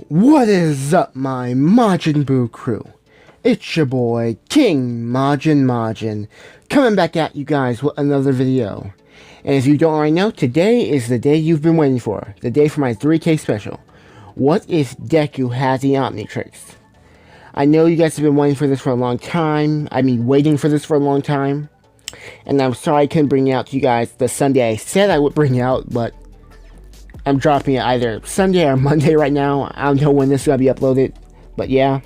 What is up, my Majin Buu crew? It's your boy, King Majin, coming back at you guys with another video. And if you don't already know, today is the day you've been waiting for. The day for my 3K special. What if Deku has the Omnitrix? I know you guys have been waiting for this for a long time. Waiting for this for a long time. And I'm sorry I couldn't bring it out to you guys the Sunday I said I would bring it out, but I'm dropping it either Sunday or Monday right now. I don't know when this is going to be uploaded, but yeah.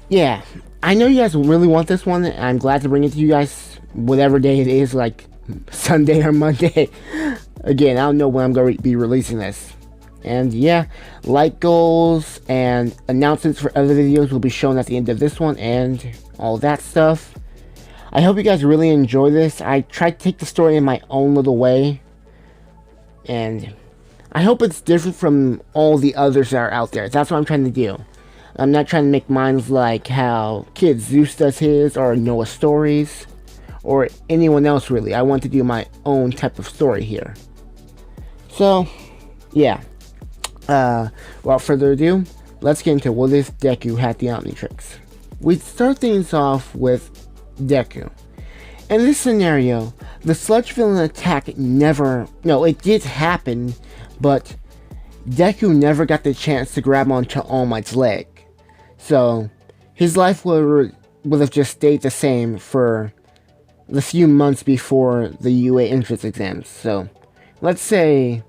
Yeah, I know you guys really want this one, and I'm glad to bring it to you guys whatever day it is, like Sunday or Monday. Again, I don't know when I'm going to be releasing this. And yeah, like goals and announcements for other videos will be shown at the end of this one and all that stuff. I hope you guys really enjoy this. I tried to take the story in my own little way, and I hope it's different from all the others that are out there. That's what I'm trying to do. I'm not trying to make mine like how Kid Zeus does his, or Noah Stories, or anyone else really. I want to do my own type of story here. So, yeah. Without further ado, let's get into what if Deku had the Omnitrix. We'd start things off with Deku. In this scenario, the sludge villain attack it did happen, but Deku never got the chance to grab onto All Might's leg. So, his life would have just stayed the same for the few months before the UA entrance exams. So, let's say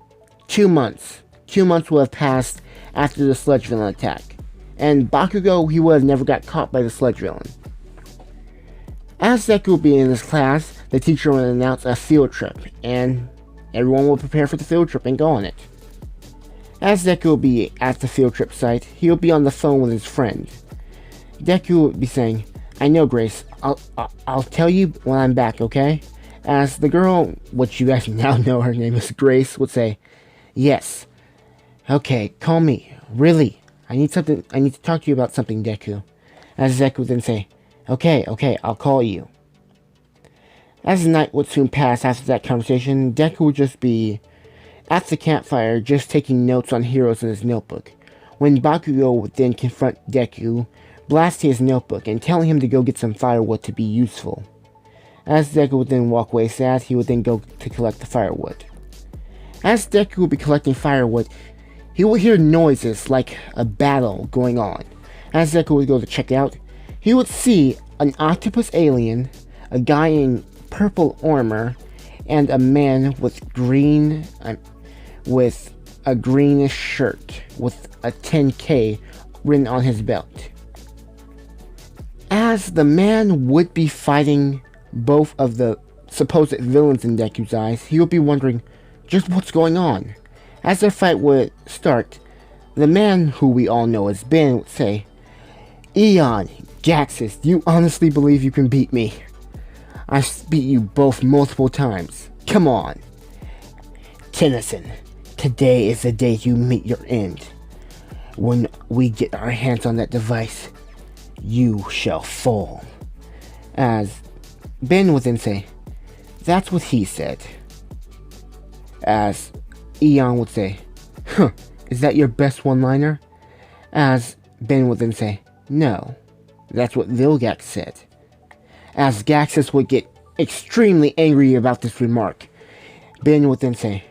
2 months. 2 months would have passed after the sludge villain attack. And Bakugo, he would have never got caught by the sludge villain. As Deku would be in his class, the teacher would announce a field trip, and everyone will prepare for the field trip and go on it. As Deku will be at the field trip site, he will be on the phone with his friend. Deku will be saying, "I know, Grace. I'll tell you when I'm back, okay?" As the girl, which you guys now know her name is Grace, would say, "Yes. Okay, call me. Really. I need to talk to you about something, Deku." As Deku would then say, Okay, I'll call you." As the night would soon pass after that conversation, Deku would just be at the campfire, just taking notes on heroes in his notebook, when Bakugo would then confront Deku, blasting his notebook and telling him to go get some firewood to be useful. As Deku would then walk away sad, he would then go to collect the firewood. As Deku would be collecting firewood, he would hear noises like a battle going on. As Deku would go to check out, he would see an octopus alien, a guy in purple armor, and a man with a greenish shirt with a 10K written on his belt. As the man would be fighting both of the supposed villains in Deku's eyes, he would be wondering just what's going on. As their fight would start, the man, who we all know as Ben, would say, "Eon, Gaxus, do you honestly believe you can beat me? I've beat you both multiple times. Come on. Tennyson, today is the day you meet your end. When we get our hands on that device, you shall fall." As Ben would then say, "That's what he said." As Eon would say, "Huh, is that your best one-liner?" As Ben would then say, "No, that's what Vilgax said." As Gaxus would get extremely angry about this remark, Ben would then say,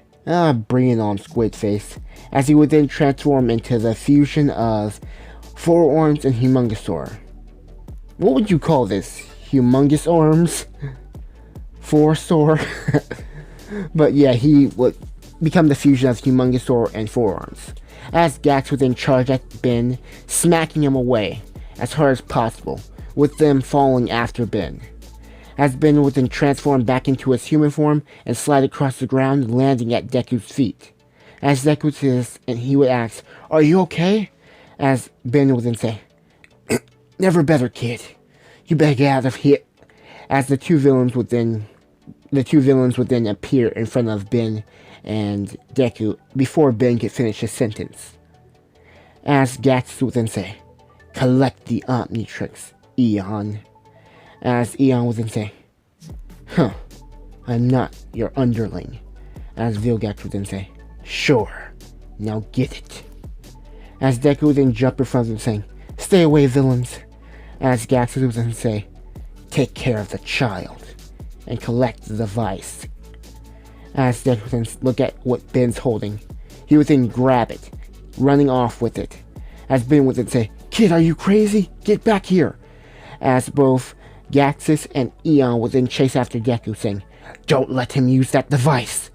"Bring it on, Squid Face," as he would then transform into the fusion of Four Arms and Humongousaur. What would you call this? Humongous Arms? Four-Saur? But yeah, he would become the fusion of Humongousaur and Four Arms. As Gax would then charge at Ben, smacking him away as hard as possible, with them falling after Ben. As Ben would then transform back into his human form and slide across the ground, landing at Deku's feet. As Deku would says, and he would ask, "Are you okay?" As Ben would then say, "Never better, kid. You better get out of here." As the two villains would then appear in front of Ben and Deku before Ben could finish his sentence. As Gax would then say, "Collect the Omnitrix, Eon." As Eon would then say, "I'm not your underling." As Vilgax would then say, "Sure, now get it." as Deku would then jump in front of them saying, "Stay away, villains," as Gaxus would then say, "Take care of the child," and collect the device. As Deku would then look at what Ben's holding, he would then grab it, running off with it, as Ben would then say, "Kid, are you crazy? Get back here," as both Gaxus and Eon would then chase after Deku, saying, "Don't let him use that device."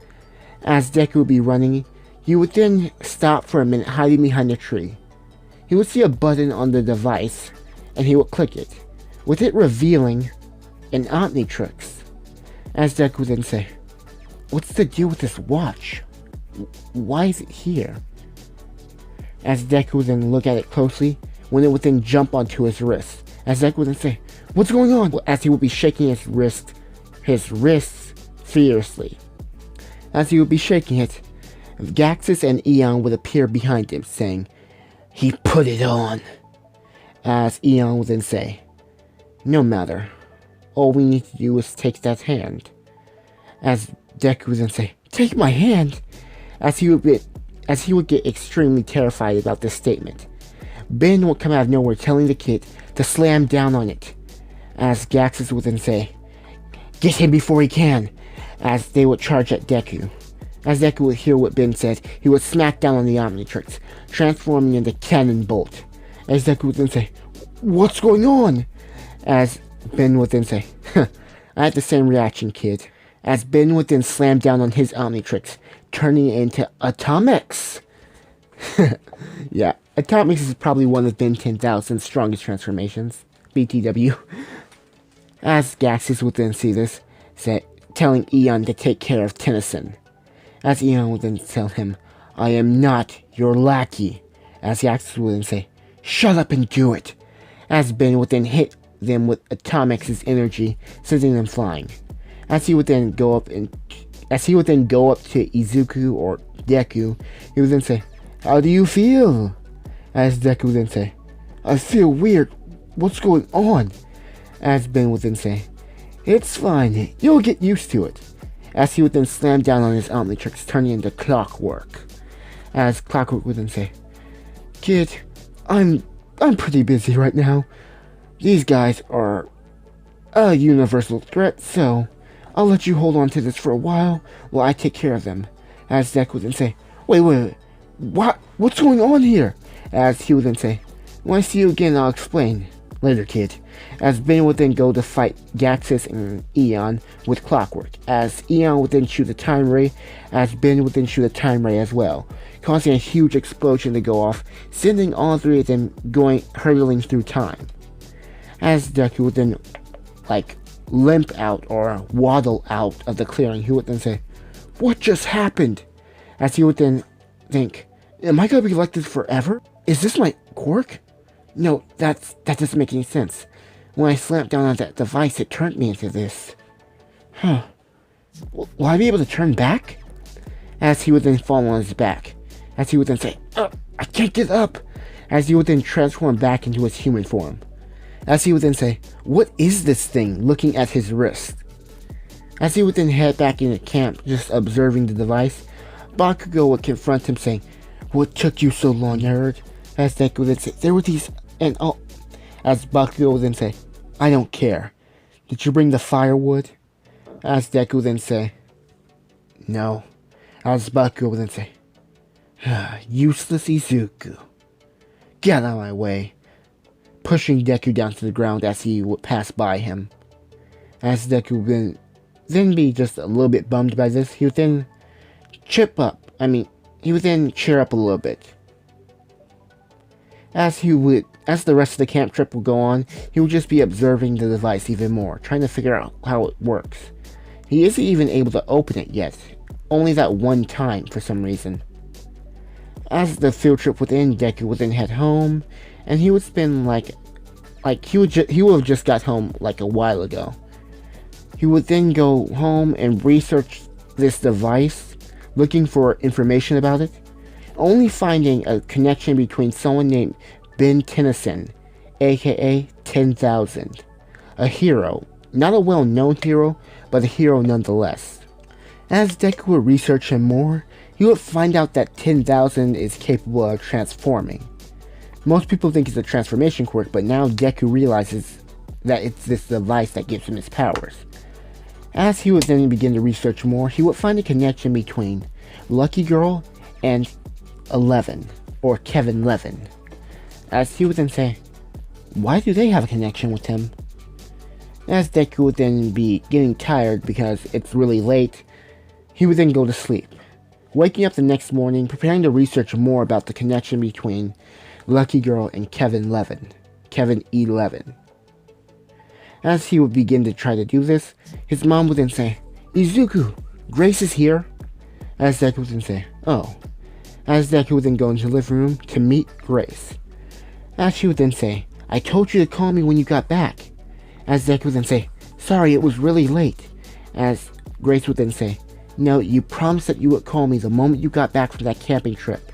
As Deku would be running, he would then stop for a minute hiding behind a tree. He would see a button on the device, and he would click it, with it revealing an Omnitrix. As Deku would then say, "What's the deal with this watch? Why is it here?" As Deku would then look at it closely, when it would then jump onto his wrist. As Deku would then say, "What's going on?" As he would be shaking his wrists fiercely. As he would be shaking it, Gaxus and Eon would appear behind him, saying, "He put it on." As Eon would then say, "No matter. All we need to do is take that hand." As Deku would then say, "Take my hand?" As he would get extremely terrified about this statement. Ben would come out of nowhere telling the kid to slam down on it. As Gaxus would then say, "Get him before he can," as they would charge at Deku. As Deku would hear what Ben said, he would smack down on the Omnitrix, transforming into Cannon Bolt. As Deku would then say, "What's going on?" As Ben would then say, "I had the same reaction, kid." As Ben would then slam down on his Omnitrix, turning it into Atomics. Yeah, Atomics is probably one of Ben 10,000's strongest transformations. BTW. As Gaxus would then see this, telling Eon to take care of Tennyson. As Eon would then tell him, "I am not your lackey." As Gaxus would then say, "Shut up and do it." As Ben would then hit them with Atomix' energy, sending them flying. As he would then go up to Izuku or Deku, he would then say, "How do you feel?" As Deku would then say, "I feel weird. What's going on?" As Ben would then say, "It's fine. You'll get used to it." As he would then slam down on his Omnitrix, turning into Clockwork. As Clockwork would then say, "Kid, I'm pretty busy right now. These guys are a universal threat, so I'll let you hold on to this for a while I take care of them." As Deku would then say, Wait. What's going on here?" As he would then say, "When I see you again, I'll explain. Later, kid." As Ben would then go to fight Gaxus and Eon with Clockwork. As Eon would then shoot a time ray, as Ben would then shoot a time ray as well, causing a huge explosion to go off, sending all three of them hurtling through time. As Deku would then, limp out or waddle out of the clearing, he would then say, "What just happened?" As he would then think, "Am I gonna be like this forever? Is this my quirk? No, that doesn't make any sense. When I slammed down on that device, it turned me into this. Huh. Will I be able to turn back?" As he would then fall on his back. As he would then say, "I can't get up." As he would then transform back into his human form. As he would then say, "What is this thing?" looking at his wrist. As he would then head back into camp, just observing the device, Bakugo would confront him saying, "What took you so long, nerd?" As Deku would then say, "There were these, and oh." As Bakugo would then say, "I don't care. Did you bring the firewood?" As Deku would then say, "No." As Bakugo would then say, "Useless Izuku. Get out of my way," pushing Deku down to the ground as he would pass by him. As Deku would then be just a little bit bummed by this, he would then cheer up a little bit. As the rest of the camp trip will go on, he will just be observing the device even more, trying to figure out how it works. He isn't even able to open it yet, only that one time for some reason. As the field trip would end, Deku would then head home, and he would spend he would have just got home a while ago. He would then go home and research this device, looking for information about it, only finding a connection between someone named Ben Tennyson, aka 10,000, a hero, not a well-known hero, but a hero nonetheless. As Deku would research him more, he would find out that 10,000 is capable of transforming. Most people think it's a transformation quirk, but now Deku realizes that it's this device that gives him his powers. As he would then begin to research more, he would find a connection between Lucky Girl and 11, or Kevin Levin. As he would then say, why do they have a connection with him? As Deku would then be getting tired because it's really late, he would then go to sleep. Waking up the next morning, preparing to research more about the connection between Lucky Girl and Kevin Levin, Kevin E11. As he would begin to try to do this, his mom would then say, Izuku, Grace is here. As Deku would then say, oh. As Deku would then go into the living room to meet Grace. As she would then say, I told you to call me when you got back. As Deku would then say, sorry, it was really late. As Grace would then say, no, you promised that you would call me the moment you got back from that camping trip.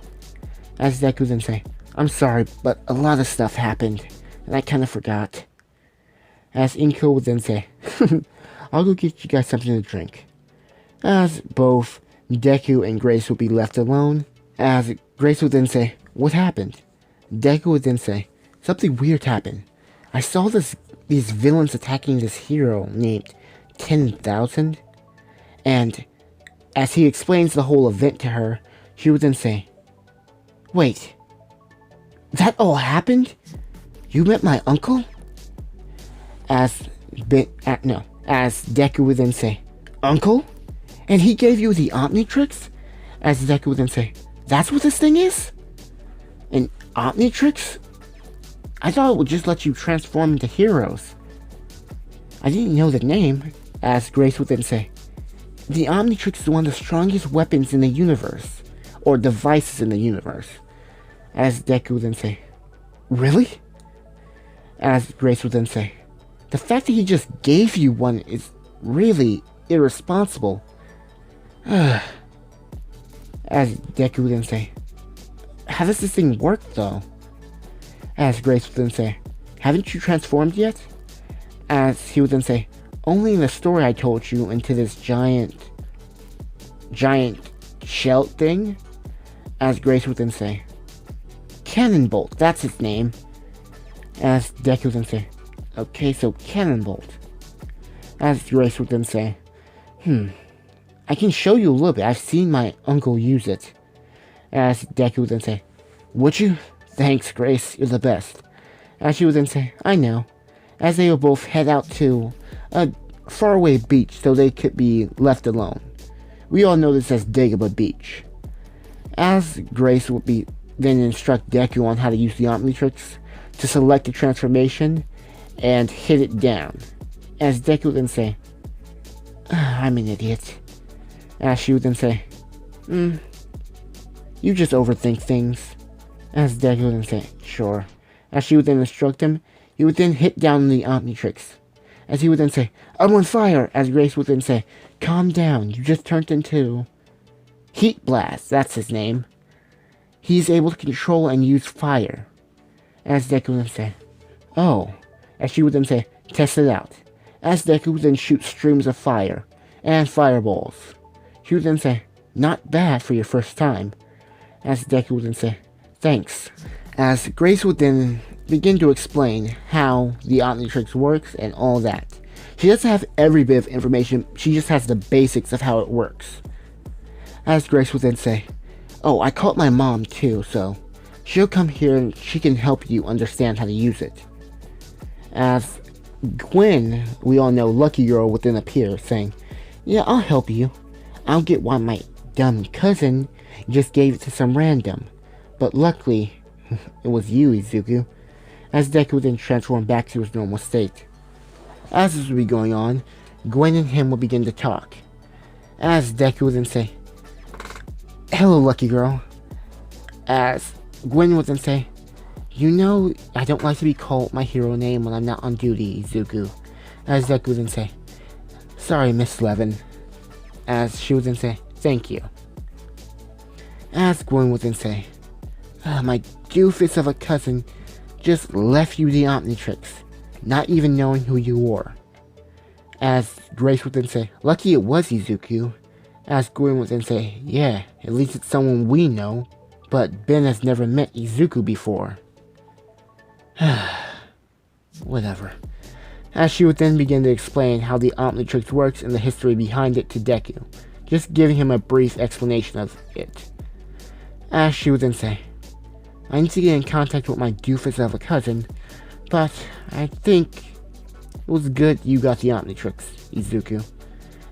As Deku would then say, I'm sorry, but a lot of stuff happened, and I kinda forgot. As Inko would then say, I'll go get you guys something to drink. As both Deku and Grace would be left alone, as Grace would then say, what happened? Deku would then say, something weird happened. I saw these villains attacking this hero named 10,000, and as he explains the whole event to her, she would then say, wait, that all happened? You met my uncle? As Deku would then say, uncle? And he gave you the Omnitrix? As Deku would then say, that's what this thing is? An Omnitrix? I thought it would just let you transform into heroes. I didn't know the name. As Grace would then say, the Omnitrix is one of the strongest weapons in the universe, or devices in the universe. As Deku would then say, really? As Grace would then say, the fact that he just gave you one is really irresponsible. As Deku would then say, how does this thing work though? As Grace would then say, haven't you transformed yet? As he would then say, only in the story I told you into this giant shell thing. As Grace would then say, Cannonbolt, that's his name. As Deku would then say, okay, so Cannonbolt. As Grace would then say, I can show you a little bit. I've seen my uncle use it. As Deku would then say, would you? Thanks, Grace, you're the best. As she would then say, I know. As they would both head out to a faraway beach so they could be left alone. We all know this as Dagobah Beach. As Grace would be then instruct Deku on how to use the Omnitrix to select the transformation and hit it down. As Deku would then say, I'm an idiot. As she would then say, you just overthink things. As Deku would then say, sure. As she would then instruct him, he would then hit down the Omnitrix. As he would then say, I'm on fire. As Grace would then say, calm down, you just turned into Heat Blast, that's his name. He's able to control and use fire. As Deku would then say, oh. As she would then say, test it out. As Deku would then shoot streams of fire and fireballs. She would then say, not bad for your first time. As Deku would then say, thanks. As Grace would then begin to explain how the Omnitrix works and all that. She doesn't have every bit of information, she just has the basics of how it works. As Grace would then say, oh, I called my mom too, so she'll come here and she can help you understand how to use it. As Gwen, we all know Lucky Girl, would then appear, saying, yeah, I'll help you. I'll get why my dumb cousin just gave it to some random. But luckily, it was you, Izuku. As Deku would then transform back to his normal state. As this would be going on, Gwen and him would begin to talk. As Deku would then say, hello, Lucky Girl. As Gwen would then say, you know, I don't like to be called my hero name when I'm not on duty, Izuku. As Deku would then say, sorry, Miss Levin. As she would then say, thank you. As Gwen would then say, my doofus of a cousin just left you the Omnitrix, not even knowing who you were. As Grace would then say, lucky it was Izuku. As Gwen would then say, yeah, at least it's someone we know, but Ben has never met Izuku before. Whatever. As she would then begin to explain how the Omnitrix works and the history behind it to Deku, just giving him a brief explanation of it. As she would then say, I need to get in contact with my doofus of a cousin, but I think it was good you got the Omnitrix, Izuku.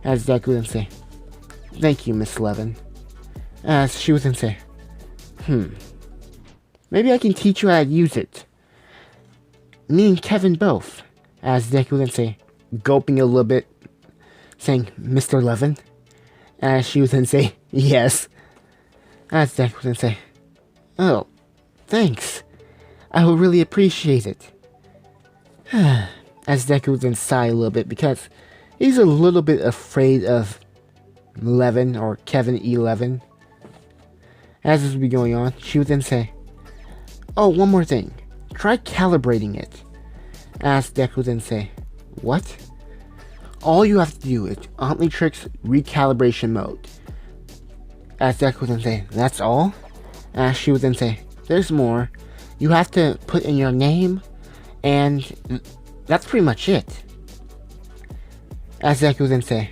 As Deku would then say, thank you, Miss Levin. As she would then say, maybe I can teach you how to use it. Me and Kevin both. As Deku would then say, gulping a little bit, saying, Mr. Levin. As she would then say, yes. As Deku would then say, oh, thanks. I will really appreciate it. As Deku would then sigh a little bit because he's a little bit afraid of Levin or Kevin E11. As this would be going on, she would then say, oh, one more thing. Try calibrating it. As Deku would then say, what? All you have to do is Omnitrix recalibration mode. As Deku would then say, that's all? As she would then say, there's more. You have to put in your name, and that's pretty much it. As Deku would then say,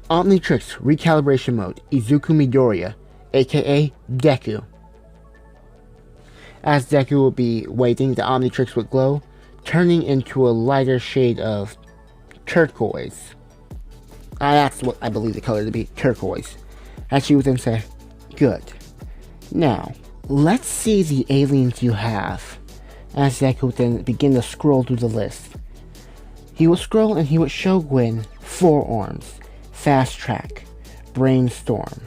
Omnitrix recalibration mode, Izuku Midoriya, aka Deku. As Deku will be waiting, the Omnitrix would glow, turning into a lighter shade of turquoise. That's what I believe the color to be, turquoise. As she would then say, good. Now, let's see the aliens you have. As Deku would then begin to scroll through the list. He would scroll and he would show Gwen Forearms, Fast Track, Brainstorm,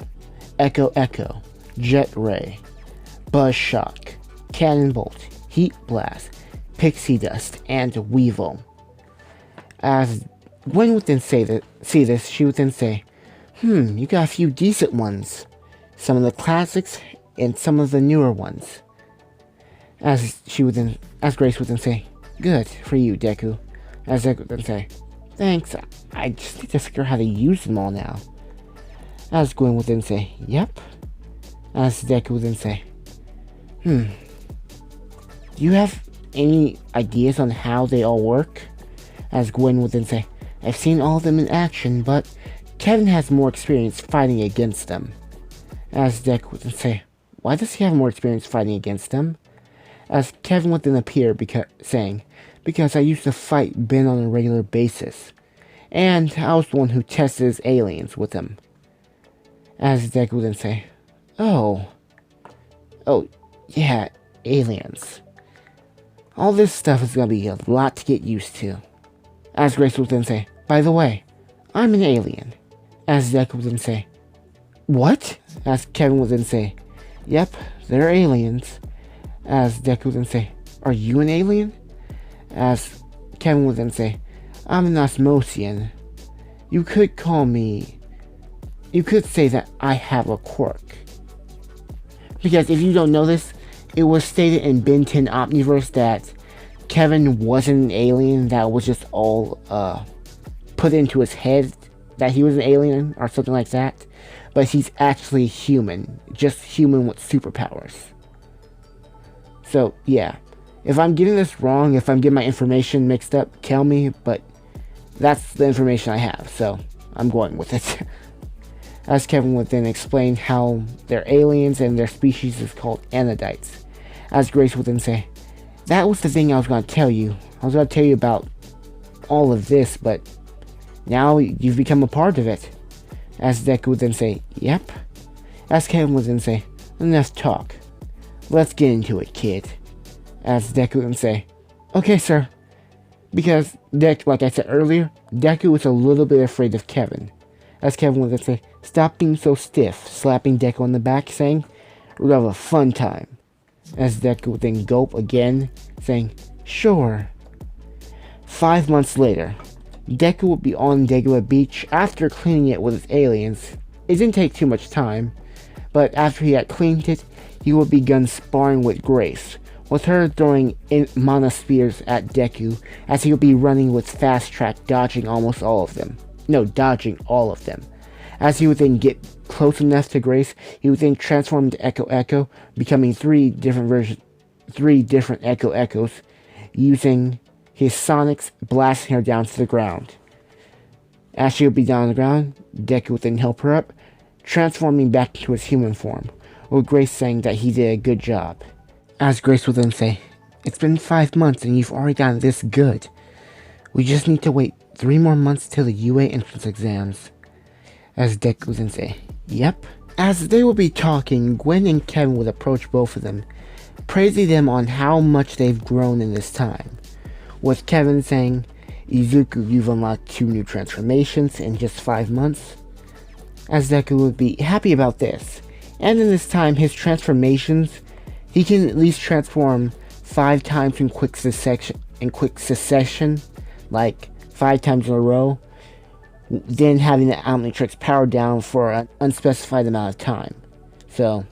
Echo Echo, Jet Ray, Buzz Shock, Cannon Bolt, Heat Blast, Pixie Dust, and Weevil. As Gwen would then see this, she would then say, you got a few decent ones. Some of the classics and some of the newer ones. As Grace would then say, good for you, Deku. As Deku would then say, thanks, I just need to figure out how to use them all now. As Gwen would then say, yep. As Deku would then say, do you have any ideas on how they all work? As Gwen would then say, I've seen all of them in action, but Kevin has more experience fighting against them. As Deku would then say, why does he have more experience fighting against them? As Kevin would then appear saying, because I used to fight Ben on a regular basis, and I was the one who tested his aliens with him. As Deku would then say, oh yeah, aliens. All this stuff is gonna be a lot to get used to. As Grace would then say, by the way, I'm an alien. As Deku would then say, what? As Kevin would then say, yep, they're aliens. As Deku would then say, are you an alien? As Kevin would then say, I'm an Osmosian. You could say that I have a quirk. Because if you don't know this, it was stated in Ben 10 Omniverse that Kevin wasn't an alien, that was just all put into his head that he was an alien or something like that. But he's actually human, just human with superpowers. So yeah, if I'm getting this wrong, if I'm getting my information mixed up, tell me, but that's the information I have, so I'm going with it. As Kevin would then explain how they're aliens and their species is called Anodites. As Grace would then say, that was the thing I was going to tell you. I was going to tell you about all of this, but now you've become a part of it. As Deku would then say, yep. As Kevin would then say, enough talk. Let's get into it, kid. As Deku would then say, okay, sir. Because, like I said earlier, Deku was a little bit afraid of Kevin. As Kevin would then say, stop being so stiff, slapping Deku on the back, saying, we're gonna have a fun time. As Deku would then gulp again, saying, sure. 5 months later, Deku would be on Degua Beach after cleaning it with his aliens. It didn't take too much time, but after he had cleaned it, he would begin sparring with Grace, with her throwing mana spears at Deku as he would be running with Fast Track, dodging all of them. As he would then get close enough to Grace, he would then transform into Echo Echo, becoming 3 different versions 3 different echoes, using his sonics blasting her down to the ground. As she would be down on the ground, Deku would then help her up, transforming back into his human form, with Grace saying that he did a good job. As Grace would then say, "It's been 5 months and you've already gotten this good. We just need to wait 3 more months till the UA entrance exams." As Deku would then say, "Yep." As they would be talking, Gwen and Kevin would approach both of them, praising them on how much they've grown in this time, with Kevin saying, "Izuku, you've unlocked 2 new transformations in just 5 months." As Deku would be happy about this, and in this time his transformations, he can at least transform 5 times in quick succession, like 5 times in a row, then having the Omnitrix powered down for an unspecified amount of time. So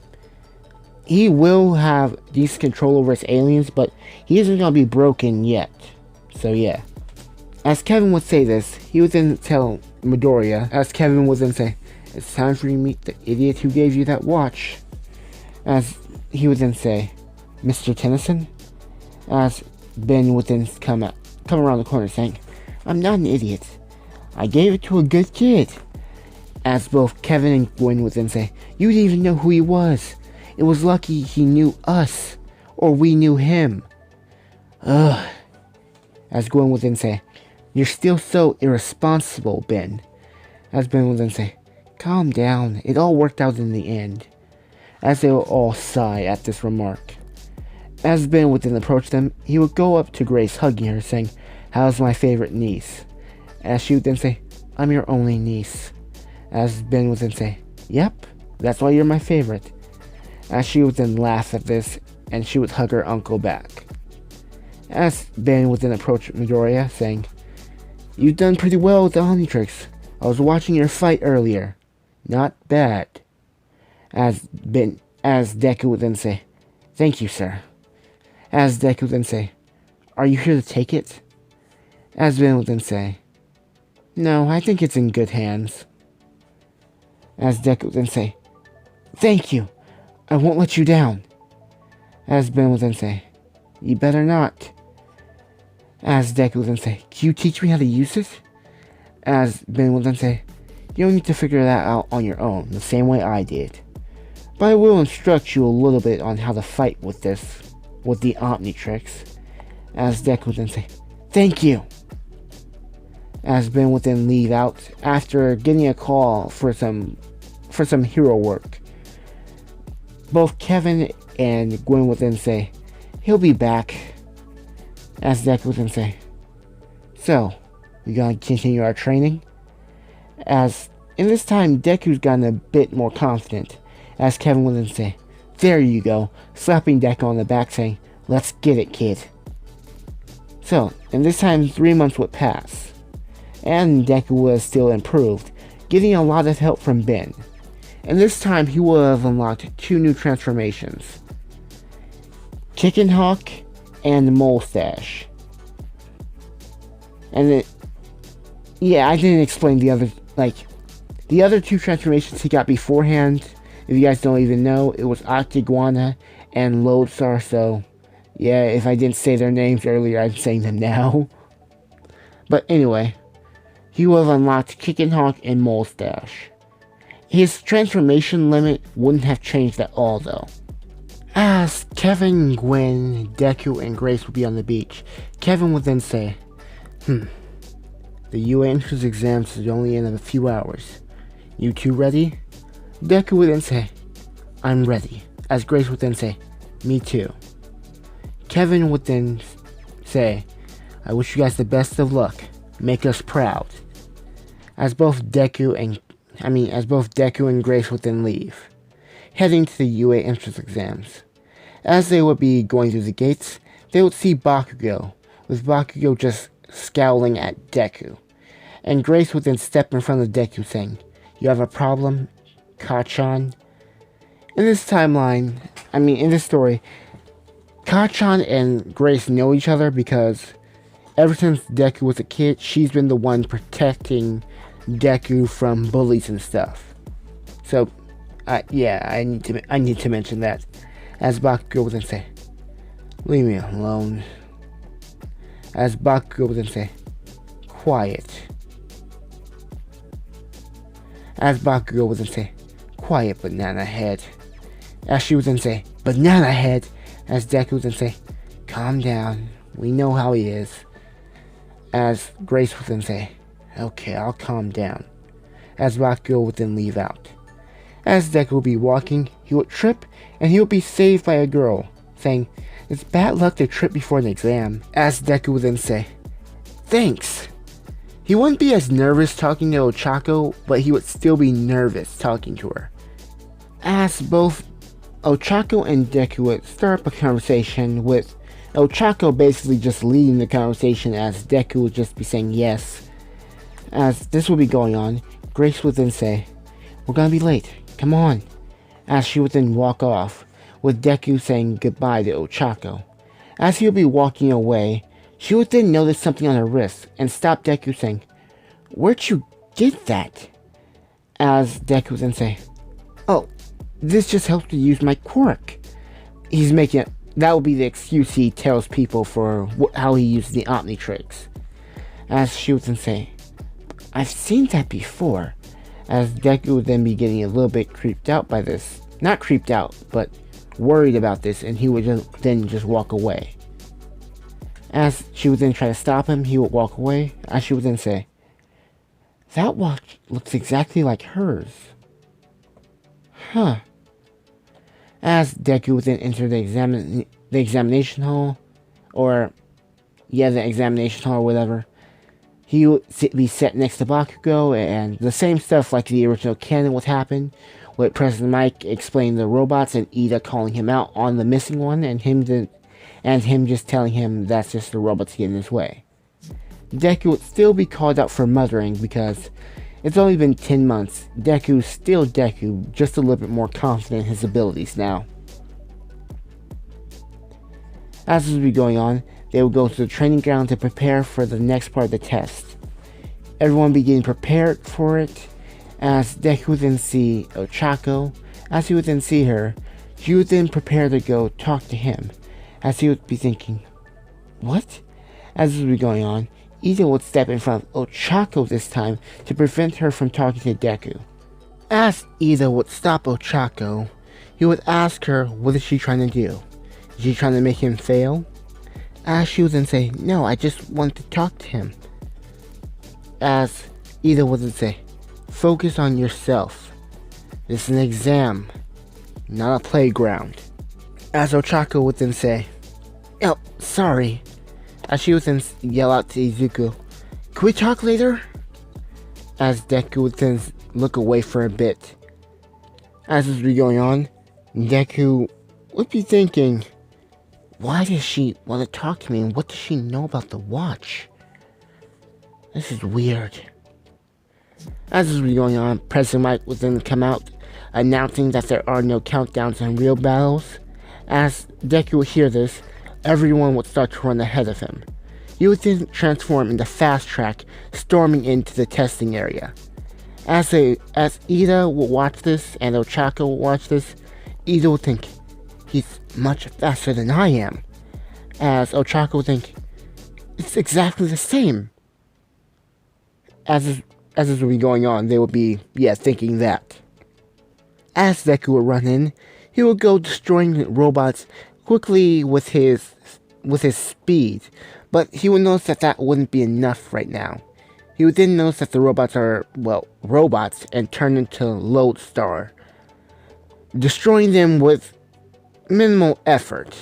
he will have decent control over his aliens, but he isn't going to be broken yet. So yeah. As Kevin would say this, he would then tell Midoriya, as Kevin would then say, "It's time for you to meet the idiot who gave you that watch." As he would then say, "Mr. Tennyson?" As Ben would then come around the corner saying, "I'm not an idiot. I gave it to a good kid." As both Kevin and Gwen would then say, "You didn't even know who he was. It was lucky he knew us, or we knew him." Ugh. As Gwen would then say, "You're still so irresponsible, Ben." As Ben would then say, "Calm down, it all worked out in the end." As they would all sigh at this remark. As Ben would then approach them, he would go up to Grace, hugging her, saying, "How's my favorite niece?" As she would then say, "I'm your only niece." As Ben would then say, "Yep, that's why you're my favorite." As she would then laugh at this, and she would hug her uncle back. As Ben would then approach Midoriya, saying, "You've done pretty well with the Omnitrix. I was watching your fight earlier. Not bad." As Deku would then say, "Thank you, sir." As Deku would then say, "Are you here to take it?" As Ben would then say, "No, I think it's in good hands." As Deku would then say, "Thank you. I won't let you down." As Ben would then say, "You better not." As Deku would then say, "Can you teach me how to use it?" As Ben would then say, "You'll need to figure that out on your own, the same way I did. But I will instruct you a little bit on how to fight with the Omnitrix." As Deku would then say, "Thank you." As Ben would then leave out after getting a call for some hero work. Both Kevin and Gwen would then say, "He'll be back." As Deku would then say, "So, we gonna continue our training?" As in this time, Deku's gotten a bit more confident. As Kevin would then say, "There you go," slapping Deku on the back saying, "Let's get it, kid." So, in this time, 3 months would pass. And Deku was still improved, getting a lot of help from Ben. And this time he would have unlocked 2 new transformations. Chicken Hawk and Mustache. And I didn't explain the other 2 transformations he got beforehand. If you guys don't even know, it was Octiguana and Lodestar, so yeah, if I didn't say their names earlier, I'm saying them now. But anyway, he would have unlocked Chicken Hawk and Mustache. His transformation limit wouldn't have changed at all though. As Kevin, Gwen, Deku, and Grace would be on the beach, Kevin would then say, "The UA entrance exams is only in a few hours. You 2 ready?" Deku would then say, "I'm ready." As Grace would then say, "Me too." Kevin would then say, "I wish you guys the best of luck. Make us proud." As both Deku and Grace would then leave, heading to the UA entrance exams. As they would be going through the gates, they would see Bakugo, with Bakugo just scowling at Deku. And Grace would then step in front of Deku saying, "You have a problem, Kachan?" In this story, Kachan and Grace know each other because ever since Deku was a kid, she's been the one protecting Deku from bullies and stuff. So, I need to mention that. As Bakugo would then say, Leave me alone. As Bakugo would then say, quiet. As Bakugo would then say, quiet, banana head. As she would then say, banana head. As Deku would then say, calm down. We know how he is. As Grace would then say, okay, I'll calm down. As Bakugo would then leave out. As Deku would be walking, he would trip and he would be saved by a girl, saying, it's bad luck to trip before an exam. As Deku would then say, thanks. He wouldn't be as nervous talking to Ochako, but he would still be nervous talking to her. As both Ochako and Deku would start up a conversation, with Ochako basically just leading the conversation as Deku would just be saying yes. As this would be going on, Grace would then say, we're gonna be late, come on. As she would then walk off, with Deku saying goodbye to Ochako. As he would be walking away, she would then notice something on her wrist and stop Deku saying, where'd you get that? As Deku would then say, oh, this just helps to use my quirk. He's making it, that will be the excuse he tells people for how he uses the Omnitrix. As she would then say, I've seen that before. As Deku would then be getting a little bit creeped out by this. Not creeped out, but worried about this, and he would then just walk away. As she would then try to stop him, he would walk away. As she would then say, that watch looks exactly like hers. Huh. As Deku would then enter the examination hall, or the examination hall or whatever, he would be set next to Bakugo, and the same stuff like the original canon would happen, with President Mike explaining the robots and Ida calling him out on the missing one, and him just telling him that's just the robots getting in his way. Deku would still be called out for muttering because it's only been 10 months. Deku's still Deku, just a little bit more confident in his abilities now. As this would be going on, they would go to the training ground to prepare for the next part of the test. Everyone would be getting prepared for it, as Deku would then see Ochako. As he would then see her, she would then prepare to go talk to him, as he would be thinking, what? As this would be going on, Ida would step in front of Ochako this time to prevent her from talking to Deku. As Ida would stop Ochako, he would ask her what is she trying to do. Is she trying to make him fail? As she would then say, no, I just want to talk to him. As Ida would then say, focus on yourself. This is an exam, not a playground. As Ochako would then say, oh, sorry. As she would then yell out to Izuku, can we talk later? As Deku would then look away for a bit. As this would be going on, Deku would be thinking, why does she want to talk to me, and what does she know about the watch? This is weird. As this would be going on, President Mike would then come out, announcing that there are no countdowns in real battles. As Deku would hear this, everyone would start to run ahead of him. He would then transform into Fast Track, storming into the testing area. As Ida would watch this, and Ochako would watch this, Ida would think, he's much faster than I am. As Ochako would think, it's exactly the same. As this would be going on, they would be, thinking that. As Deku would run in, he would go destroying robots quickly with his speed, but he would notice that wouldn't be enough right now. He would then notice that the robots are, robots, and turn into Lodestar, destroying them with minimal effort.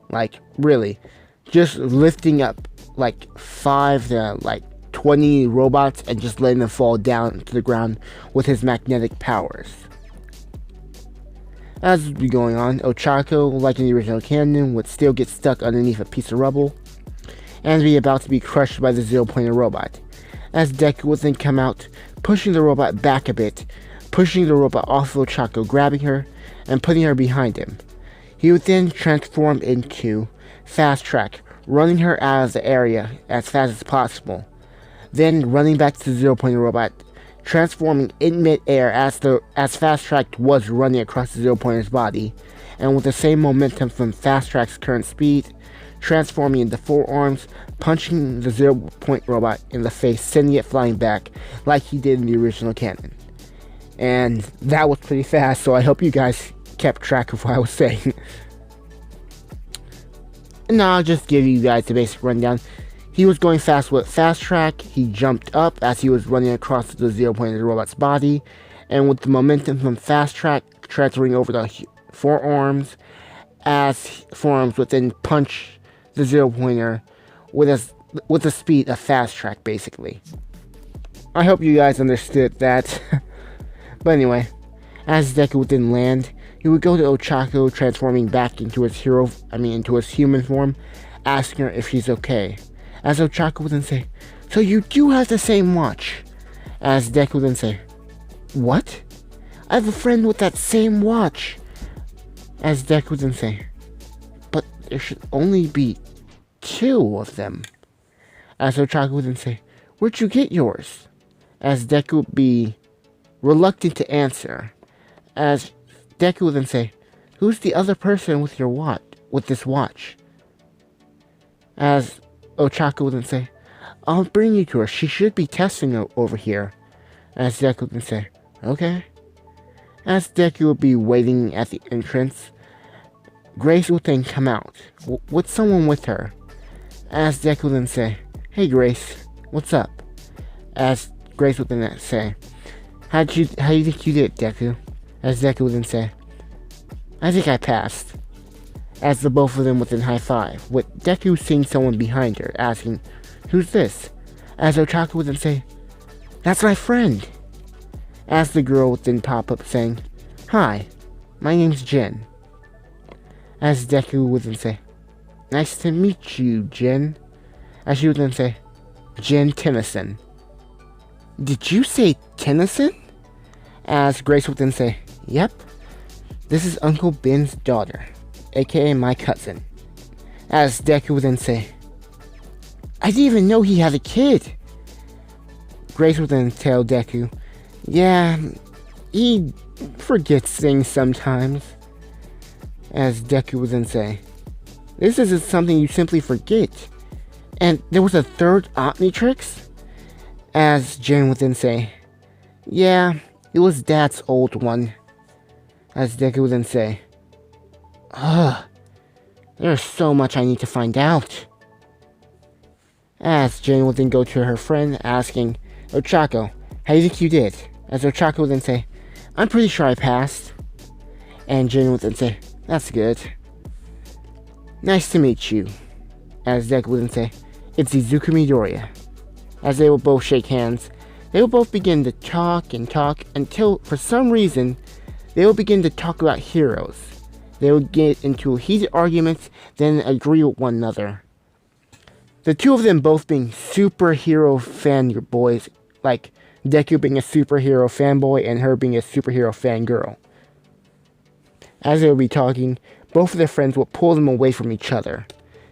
Like, really, just lifting up, 5 to, 20 robots and just letting them fall down to the ground with his magnetic powers. As this would be going on, Ochako, like in the original canon, would still get stuck underneath a piece of rubble and be about to be crushed by the zero-pointer robot. As Deku would then come out, pushing the robot back a bit, pushing the robot off of Ochako, grabbing her, and putting her behind him. He would then transform into Fast Track, running her out of the area as fast as possible. Then running back to the zero-pointer robot, transforming in mid-air as Fast Track was running across the zero-pointer's body, and with the same momentum from Fast Track's current speed, transforming into forearms, punching the 0-point robot in the face, sending it flying back like he did in the original canon. And that was pretty fast, so I hope you guys kept track of what I was saying. Now I'll just give you guys the basic rundown. He was going fast with Fast Track, he jumped up as he was running across the 0-point of the robot's body, and with the momentum from Fast Track transferring over the forearms, as forearms would then punch the 0-pointer with the speed of Fast Track, basically. I hope you guys understood that. But anyway, as Deku would then land, he would go to Ochako, transforming back into his human form, asking her if she's okay. As Ochako would then say, "So you do have the same watch?" As Deku would then say, "What? I have a friend with that same watch." As Deku would then say, "But there should only be 2 of them." As Ochako would then say, "Where'd you get yours?" As Deku would be reluctant to answer. As Deku would then say, "Who's the other person with your watch? With this watch?" As Ochako would then say, "I'll bring you to her. She should be testing over here." As Deku would then say, "Okay." As Deku would be waiting at the entrance, Grace would then come out with someone with her. As Deku would then say, "Hey Grace, what's up?" As Grace would then say, How do you think you did, Deku?" As Deku would then say, "I think I passed." As the both of them would then high five, with Deku seeing someone behind her, asking, "Who's this?" As Ochako would then say, "That's my friend." As the girl would then pop up saying, "Hi, my name's Jin." As Deku would then say, "Nice to meet you, Jin." As she would then say, "Jin Tennyson." "Did you say Tennyson?" As Grace would then say, "Yep, this is Uncle Ben's daughter, aka my cousin." As Deku would then say, "I didn't even know he had a kid." Grace would then tell Deku, "Yeah, he forgets things sometimes." As Deku would then say, "This isn't something you simply forget. And there was a 3rd Omnitrix?" As Jin would then say, "Yeah, it was Dad's old one." As Deku would then say, "Ugh, there's so much I need to find out." As Jin would then go to her friend, asking, "Ochako, how do you think you did?" As Ochako would then say, "I'm pretty sure I passed." And Jin would then say, "That's good. Nice to meet you." As Deku would then say, "It's Izuku Midoriya." As they will both shake hands, they will both begin to talk and talk until, for some reason, they will begin to talk about heroes. They will get into heated arguments, then agree with one another. The 2 of them both being superhero fanboys, like Deku being a superhero fanboy and her being a superhero fangirl. As they will be talking, both of their friends will pull them away from each other,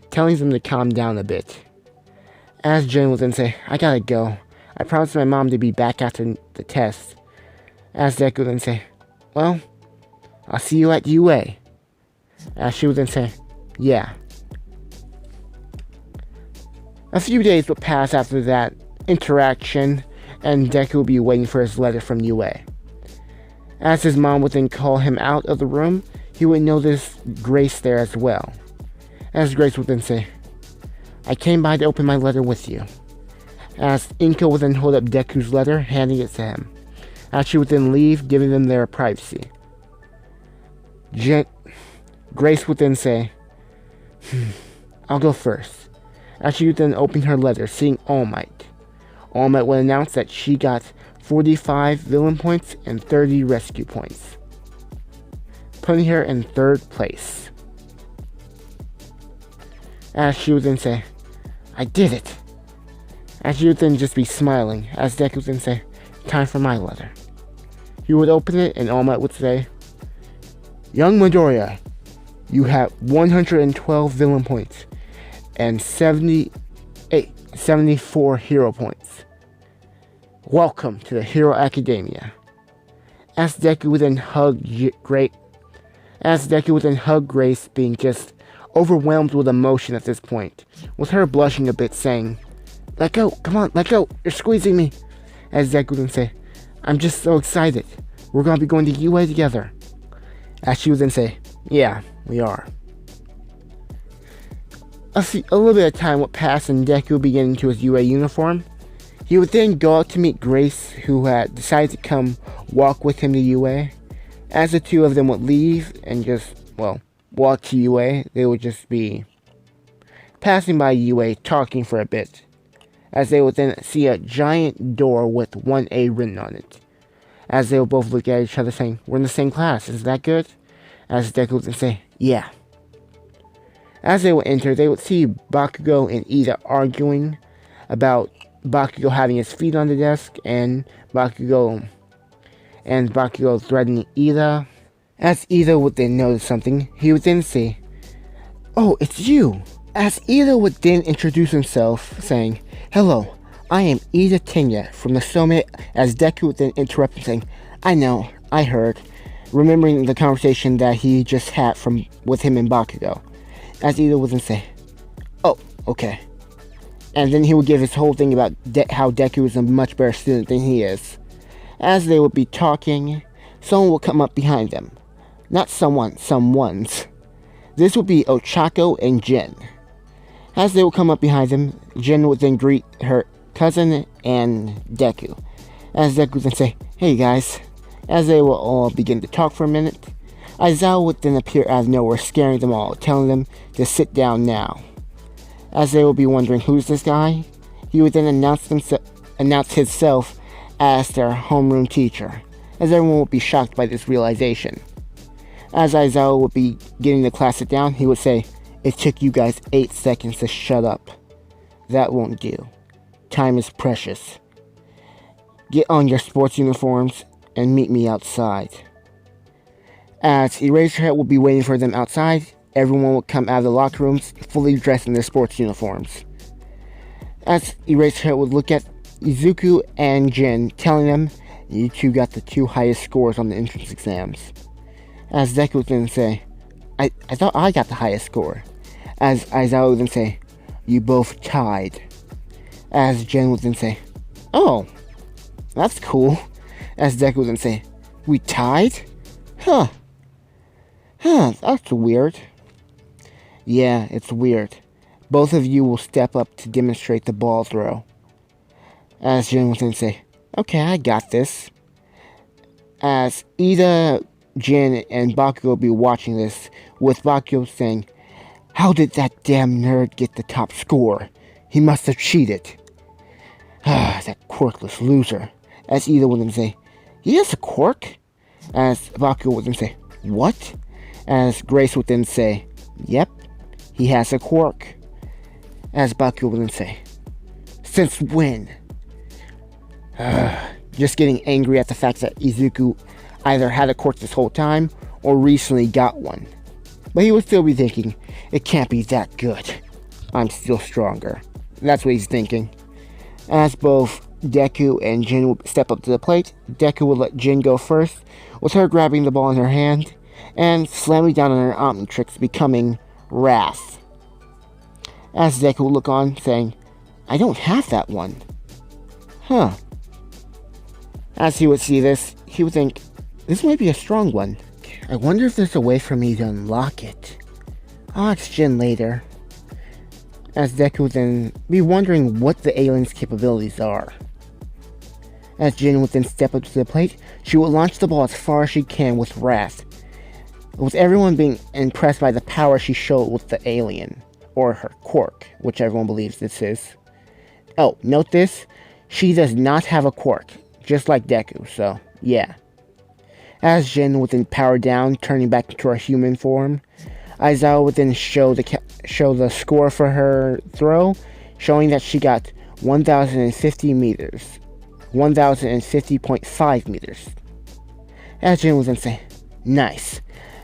telling them to calm down a bit. As Jin will then say, "I gotta go. I promised my mom to be back after the test." As Deku will then say, "Well, I'll see you at UA." As she would then say, "Yeah." A few days will pass after that interaction, and Deku will be waiting for his letter from UA. As his mom would then call him out of the room, he would notice Grace there as well. As Grace would then say, "I came by to open my letter with you." As Inko would then hold up Deku's letter, handing it to him. As she would then leave, giving them their privacy. Grace would then say, "I'll go first." As she would then open her letter, seeing All Might. All Might would announce that she got 45 villain points and 30 rescue points, putting her in 3rd place. As she would then say, "I did it." As she would then just be smiling, as Deku would then say, "Time for my letter." He would open it and All Might would say, "Young Midoriya, you have 112 villain points and 74 hero points. Welcome to the Hero Academia." As Deku would then hug As Deku would then hug Grace, being just overwhelmed with emotion at this point, with her blushing a bit, saying, "Let go, come on, let go, you're squeezing me." As Deku would then say, "I'm just so excited. We're going to be going to UA together." As she would then say, "Yeah, we are." A little bit of time would pass and Deku would be getting into his UA uniform. He would then go out to meet Grace, who had decided to come walk with him to UA. As the two of them would leave and just, well, walk to UA, they would just be passing by UA talking for a bit. As they would then see a giant door with 1A written on it. As they would both look at each other saying, "We're in the same class, is that good?" As Deku would then say, "Yeah." As they would enter, they would see Bakugo and Ida arguing about Bakugo having his feet on the desk and Bakugo threatening Ida. As Ida would then notice something, he would then say, "Oh, it's you." As Ida would then introduce himself, saying, "Hello, I am Ida Tenya from the Some," as Deku would then interrupt him saying, "I know, I heard," remembering the conversation that he just had with him and Bakugo. As Ida would then say, "Oh, okay." And then he would give his whole thing about how Deku is a much better student than he is. As they would be talking, someone will come up behind them. Not someone's. This would be Ochako and Jin. As they would come up behind them, Jin would then greet her cousin and Deku. As Deku would then say, "Hey guys." As they will all begin to talk for a minute, Aizawa would then appear out of nowhere, scaring them all, telling them to sit down now. As they will be wondering who's this guy, he would then announce himself as their homeroom teacher, as everyone would be shocked by this realization. As Aizawa would be getting the class sit down, he would say, "It took you guys 8 seconds to shut up. That won't do. Time is precious. Get on your sports uniforms and meet me outside." As Eraserhead would be waiting for them outside, everyone would come out of the locker rooms fully dressed in their sports uniforms. As Eraserhead would look at Izuku and Jin, telling them, "You two got the 2 highest scores on the entrance exams." As Deku would then say, I thought I got the highest score." As Aizawa would then say, "You both tied." As Jin would then say, "Oh, that's cool." As Deku would then say, "We tied? Huh, that's weird." "Yeah, it's weird. Both of you will step up to demonstrate the ball throw." As Jin would then say, "Okay, I got this." As Ida, Jin, and Bakugo will be watching this, with Bakugo saying, "How did that damn nerd get the top score? He must have cheated." That quirkless loser. As Ida would then say, "He has a quirk?" As Bakugo would then say, "What?" As Grace would then say, "Yep, he has a quirk." As Bakugo would then say, "Since when?" Just getting angry at the fact that Izuku either had a quirk this whole time or recently got one. But he would still be thinking, "It can't be that good. I'm still stronger." That's what he's thinking. As both Deku and Jin would step up to the plate, Deku would let Jin go first, with her grabbing the ball in her hand and slamming down on her Omnitrix, becoming Wrath. As Deku would look on, saying, "I don't have that one." As he would see this, he would think, "This might be a strong one. I wonder if there's a way for me to unlock it. I'll ask Jin later." As Deku would then be wondering what the alien's capabilities are. As Jin would then step up to the plate, she would launch the ball as far as she can with Wrath, with everyone being impressed by the power she showed with the alien, or her quirk, which everyone believes this is. Oh, note this, she does not have a quirk, just like Deku, so yeah. As Jin would then power down, turning back into her human form, Aizawa would then show the score for her throw, showing that she got 1,050 meters. 1,050.5 meters. As Jin would then say, "Nice."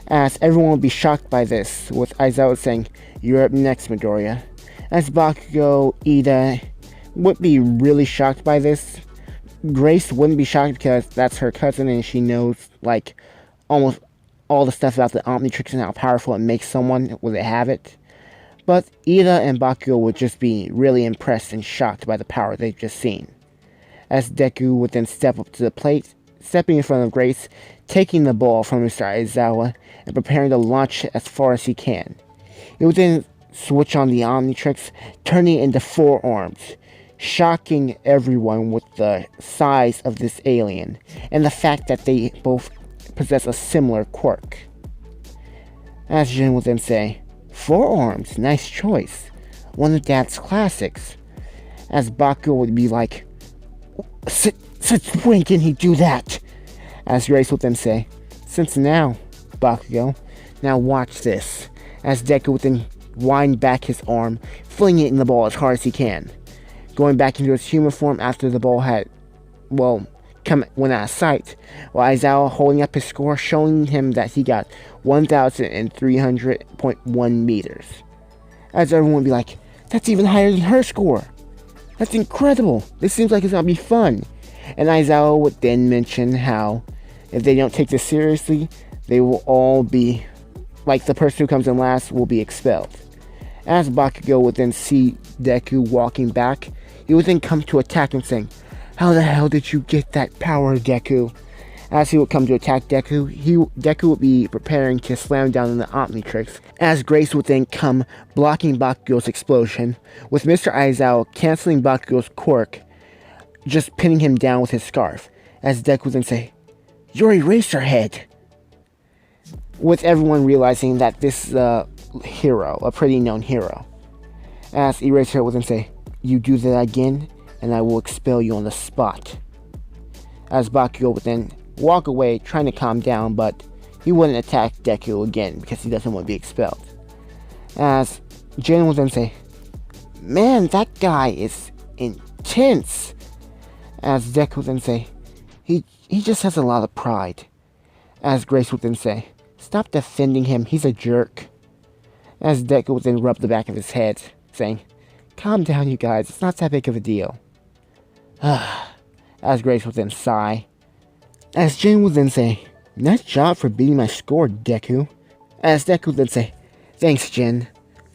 As everyone would be shocked by this, with Aizawa saying, "You're up next, Midoriya." As Bakugo, Ida would be really shocked by this. Grace wouldn't be shocked because that's her cousin and she knows, like, almost all the stuff about the Omnitrix and how powerful it makes someone when they have it. But Ida and Bakugo would just be really impressed and shocked by the power they've just seen. As Deku would then step up to the plate, stepping in front of Grace, taking the ball from Mr. Aizawa, and preparing to launch it as far as he can. He would then switch on the Omnitrix, turning it into 4 arms, shocking everyone with the size of this alien, and the fact that they both possess a similar quirk. As Jin would then say, 4 arms, nice choice. One of Dad's classics. As Bakugo would be like, since when can he do that? As Grace would then say, since now, Bakugo. Now watch this. As Deku would then wind back his arm, flinging it in the ball as hard as he can. Going back into his human form after the ball had, went out of sight, while Aizawa holding up his score, showing him that he got 1,300.1 meters. As everyone would be like, that's even higher than her score. That's incredible. This seems like it's gonna be fun. And Aizawa would then mention how, if they don't take this seriously, they will all be, like the person who comes in last will be expelled. As Bakugo would then see Deku walking back, he would then come to attack him, saying, how the hell did you get that power, Deku? As he would come to attack Deku, Deku would be preparing to slam down on the Omnitrix, as Grace would then come, blocking Bakugo's explosion, with Mr. Aizawa canceling Bakugo's quirk, just pinning him down with his scarf, as Deku would then say, you're Eraserhead! With everyone realizing that this is a hero, a pretty known hero. As Eraserhead would then say, you do that again, and I will expel you on the spot. As Bakugo would then walk away, trying to calm down, but he wouldn't attack Deku again because he doesn't want to be expelled. As Jin would then say, man, that guy is intense. As Deku would then say, he just has a lot of pride. As Grace would then say, stop defending him, he's a jerk. As Deku would then rub the back of his head, saying, calm down, you guys, it's not that big of a deal. As Grace would then sigh. As Jin would then say, nice job for beating my score, Deku. As Deku would then say, thanks, Jin.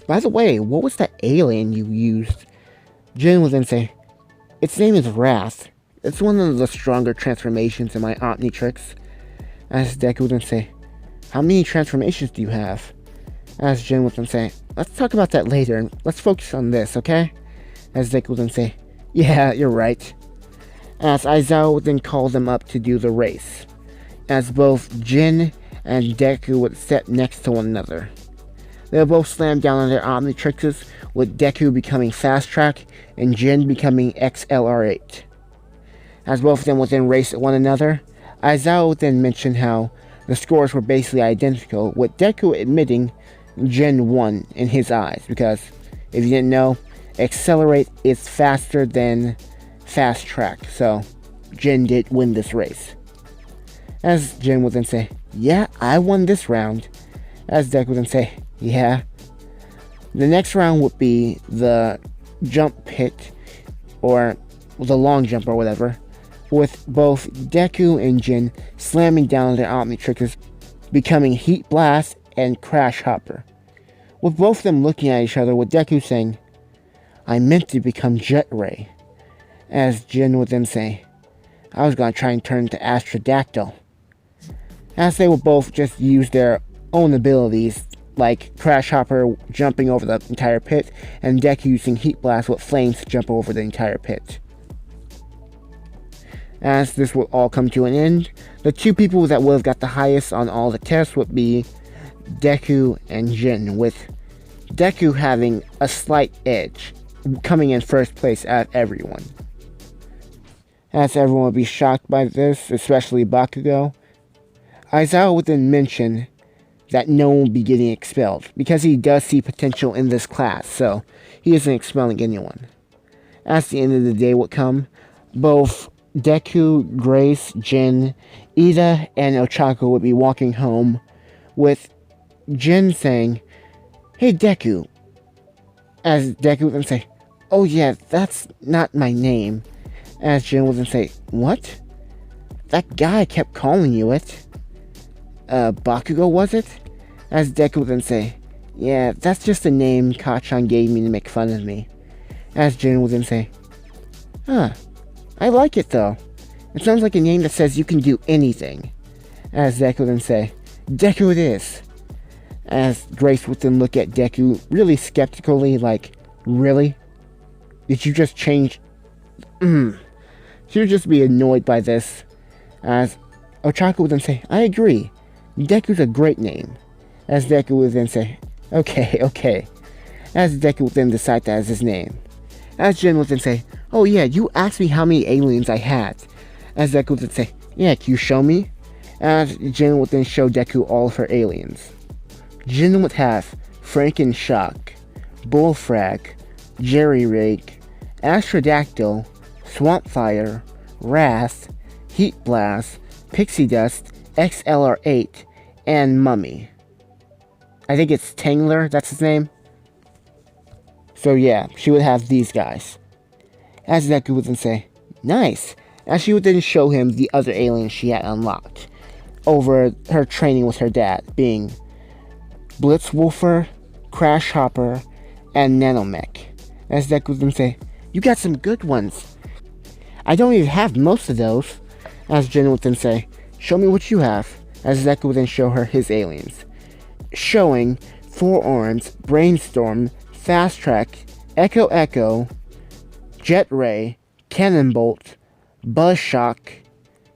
By the way, what was that alien you used? Jin would then say, its name is Wrath. It's one of the stronger transformations in my Omnitrix. As Deku would then say, how many transformations do you have? As Jin would then say, let's talk about that later, and let's focus on this, okay? As Deku would then say, yeah, you're right. As Aizawa would then call them up to do the race, as both Jin and Deku would step next to one another. They would both slam down on their Omnitrixes, with Deku becoming Fast Track and Jin becoming XLR8. As both of them would then race at one another, Aizawa would then mention how the scores were basically identical, with Deku admitting Jin won in his eyes, because, if you didn't know, Accelerate is faster than Fast Track, so Jin did win this race. As Jin would then say, yeah, I won this round. As Deku would then say, yeah. The next round would be the jump pit, or the long jump or whatever, with both Deku and Jin slamming down their Omnitrixes, becoming Heat Blast and Crash Hopper. With both of them looking at each other, with Deku saying, I meant to become Jet Ray. As Jin would then say, I was going to try and turn into Astrodactyl. As they would both just use their own abilities, like Crash Hopper jumping over the entire pit, and Deku using Heat Blast with flames to jump over the entire pit. As this will all come to an end, the two people that would have got the highest on all the tests would be Deku and Jin, with Deku having a slight edge, coming in first place out of everyone. As everyone would be shocked by this, especially Bakugo, Aizawa would then mention that no one will be getting expelled, because he does see potential in this class, so he isn't expelling anyone. As the end of the day would come, both Deku, Grace, Jin, Ida, and Ochako would be walking home, with Jin saying, hey Deku, as Deku would then say, oh yeah, that's not my name. As Jin would then say, what? That guy kept calling you it. Bakugo, was it? As Deku would then say, yeah, that's just a name Kachan gave me to make fun of me. As Jin would then say, huh, I like it though. It sounds like a name that says you can do anything. As Deku would then say, Deku it is. As Grace would then look at Deku really skeptically, like, really? Did you just change? She would just be annoyed by this. As Ochako would then say, I agree. Deku's a great name. As Deku would then say, okay. As Deku would then decide that as his name. As Jin would then say, oh yeah, you asked me how many aliens I had. As Deku would then say, yeah, can you show me? As Jin would then show Deku all of her aliens. Jin would have Frankenshock, Bullfrag, Jerry-Rig, Astrodactyl, Swampfire, Wrath, Heat Blast, Pixie Dust, XLR8, and Mummy. I think it's Tangler, that's his name. So yeah, she would have these guys. As Deku would then say, nice, as she would then show him the other aliens she had unlocked over her training with her dad, being Blitzwolfer, Crash Hopper, and Nanomech. As Deku would then say, you got some good ones. I don't even have most of those. As Jin would then say, show me what you have. As Deku would then show her his aliens. Showing Four Arms, Brainstorm, Fast Track, Echo Echo, Jet Ray, Cannonbolt, Buzzshock,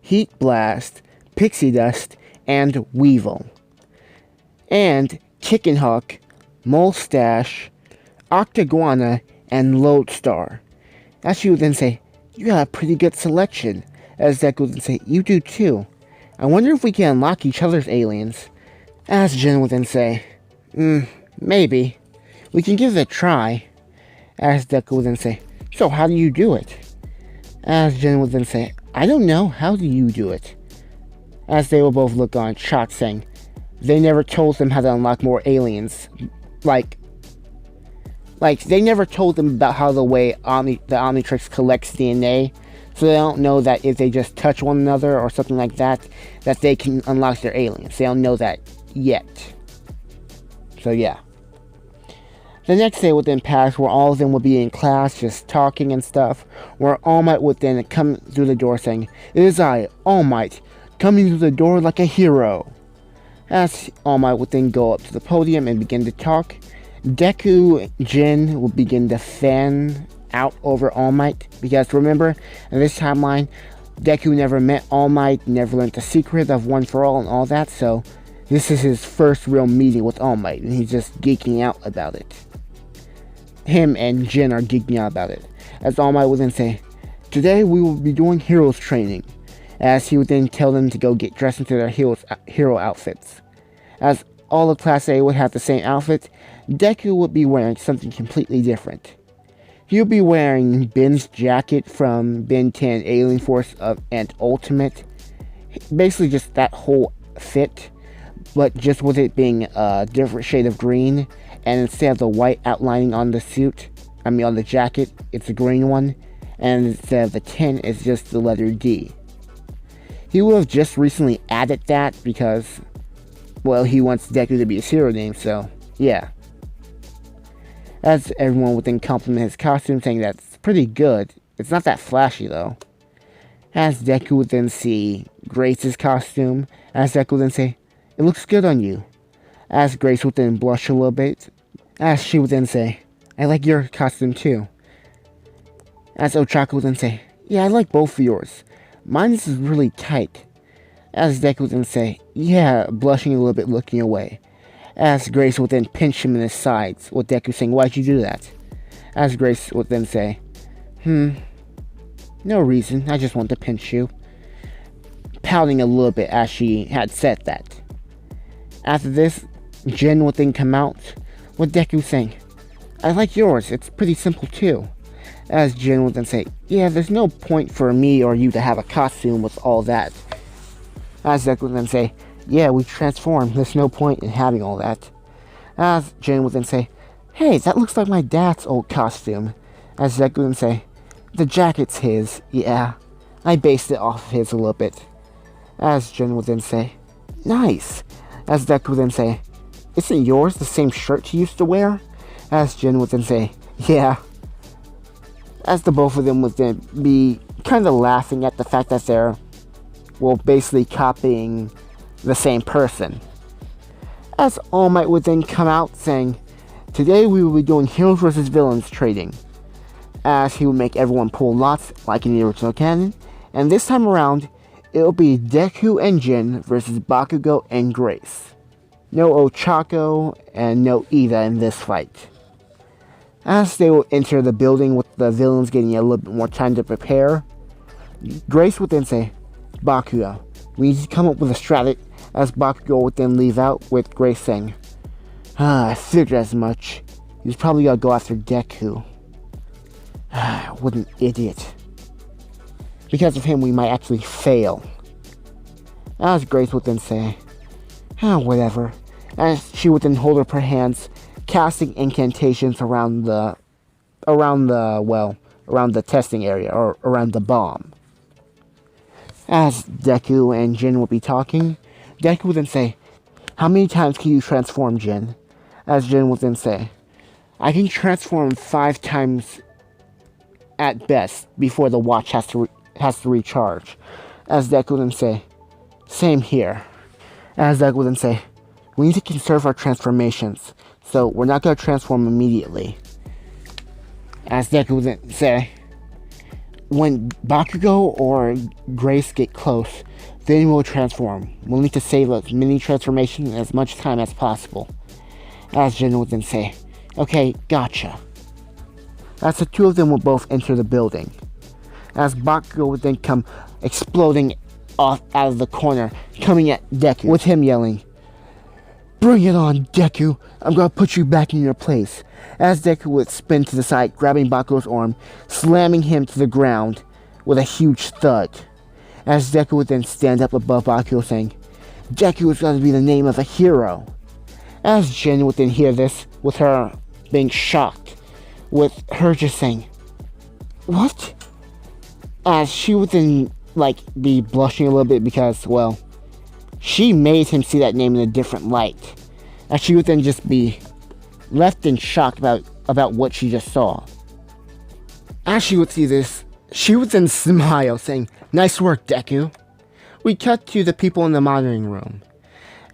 Heat Blast, Pixie Dust, and Weevil. And Kickenhawk, Molestache, Octaguana, and Lodestar. As she would then say, you got a pretty good selection. As Deku would then say, you do too. I wonder if we can unlock each other's aliens. As Jin would then say, maybe. We can give it a try. As Deku would then say, so how do you do it? As Jin would then say, I don't know, how do you do it? As they will both look on, shocked, saying, they never told them how to unlock more aliens. Like they never told them about how the way the Omnitrix collects DNA, so they don't know that if they just touch one another or something like that, that they can unlock their aliens. They don't know that yet. So yeah. The next day would then pass where all of them would be in class just talking and stuff, where All Might would then come through the door saying, it is I, All Might, coming through the door like a hero. As All Might would then go up to the podium and begin to talk, Deku Jin will begin to fan out over All Might, because remember, in this timeline, Deku never met All Might, never learned the secret of One for All and all that, so this is his first real meeting with All Might, and he's just geeking out about it. Him and Jin are geeking out about it, as All Might would then say, today we will be doing heroes training, as he would then tell them to go get dressed into their hero outfits. As all of Class A would have the same outfit, Deku would be wearing something completely different. He would be wearing Ben's jacket from Ben 10 Alien Force and Ultimate. Basically just that whole fit, but just with it being a different shade of green, and instead of the white outlining on the on the jacket, it's a green one, and instead of the 10, it's just the letter D. He would have just recently added that because, well, he wants Deku to be his hero name, so yeah. As everyone would then compliment his costume, saying that's pretty good. It's not that flashy though. As Deku would then see Grace's costume, as Deku would then say, it looks good on you. As Grace would then blush a little bit, as she would then say, I like your costume too. As Ochako would then say, yeah, I like both of yours. Mine is really tight. As Deku would then say, yeah, blushing a little bit, looking away. As Grace would then pinch him in his sides, with Deku saying, why'd you do that? As Grace would then say, no reason, I just want to pinch you. Pouting a little bit as she had said that. After this, Jin would then come out, with Deku saying, I like yours, it's pretty simple too. As Jin would then say, yeah, there's no point for me or you to have a costume with all that. As Deku would then say, yeah, we transformed, there's no point in having all that. As Jin would then say, hey, that looks like my dad's old costume. As Deku would then say, the jacket's his, yeah. I based it off of his a little bit. As Jin would then say, nice. As Deku would then say, isn't yours the same shirt you used to wear? As Jin would then say, yeah. As the both of them would then be kind of laughing at the fact that they're, well, basically copying the same person. As All Might would then come out saying, today we will be doing heroes versus villains trading. As he would make everyone pull lots like in the original canon, and this time around, it will be Deku and Jin versus Bakugo and Grace. No Ochako and no Ida in this fight. As they will enter the building with the villains getting a little bit more time to prepare, Grace would then say, Bakugo, we need to come up with a strategy, as Bakugo would then leave out with Grace saying, I figured as much. He's probably gonna go after Deku. What an idiot. Because of him we might actually fail. As Grace would then say, whatever. As she would then hold up her hands, casting incantations around the testing area, or around the bomb. As Deku and Jin would be talking, Deku would then say, how many times can you transform, Jin? As Jin would then say, I can transform 5 times at best before the watch has to recharge. As Deku would then say, same here. As Deku would then say, we need to conserve our transformations, so we're not going to transform immediately. As Deku would then say, when Bakugo or Grace get close, then we'll transform. We'll need to save as many transformations as much time as possible. As Jin would then say, okay, gotcha. As the two of them will both enter the building. As Bakugo would then come exploding off out of the corner, coming at Deku, with him yelling, bring it on, Deku! I'm gonna put you back in your place. As Deku would spin to the side, grabbing Bakugo's arm, slamming him to the ground with a huge thud. As Deku would then stand up above Bakugo saying, Deku is gonna be the name of a hero. As Jin would then hear this, with her being shocked, with her just saying, what? As she would then, be blushing a little bit because, well, she made him see that name in a different light. As she would then just be left in shock about what she just saw. As she would see this, she would then smile, saying, nice work, Deku. We cut to the people in the monitoring room.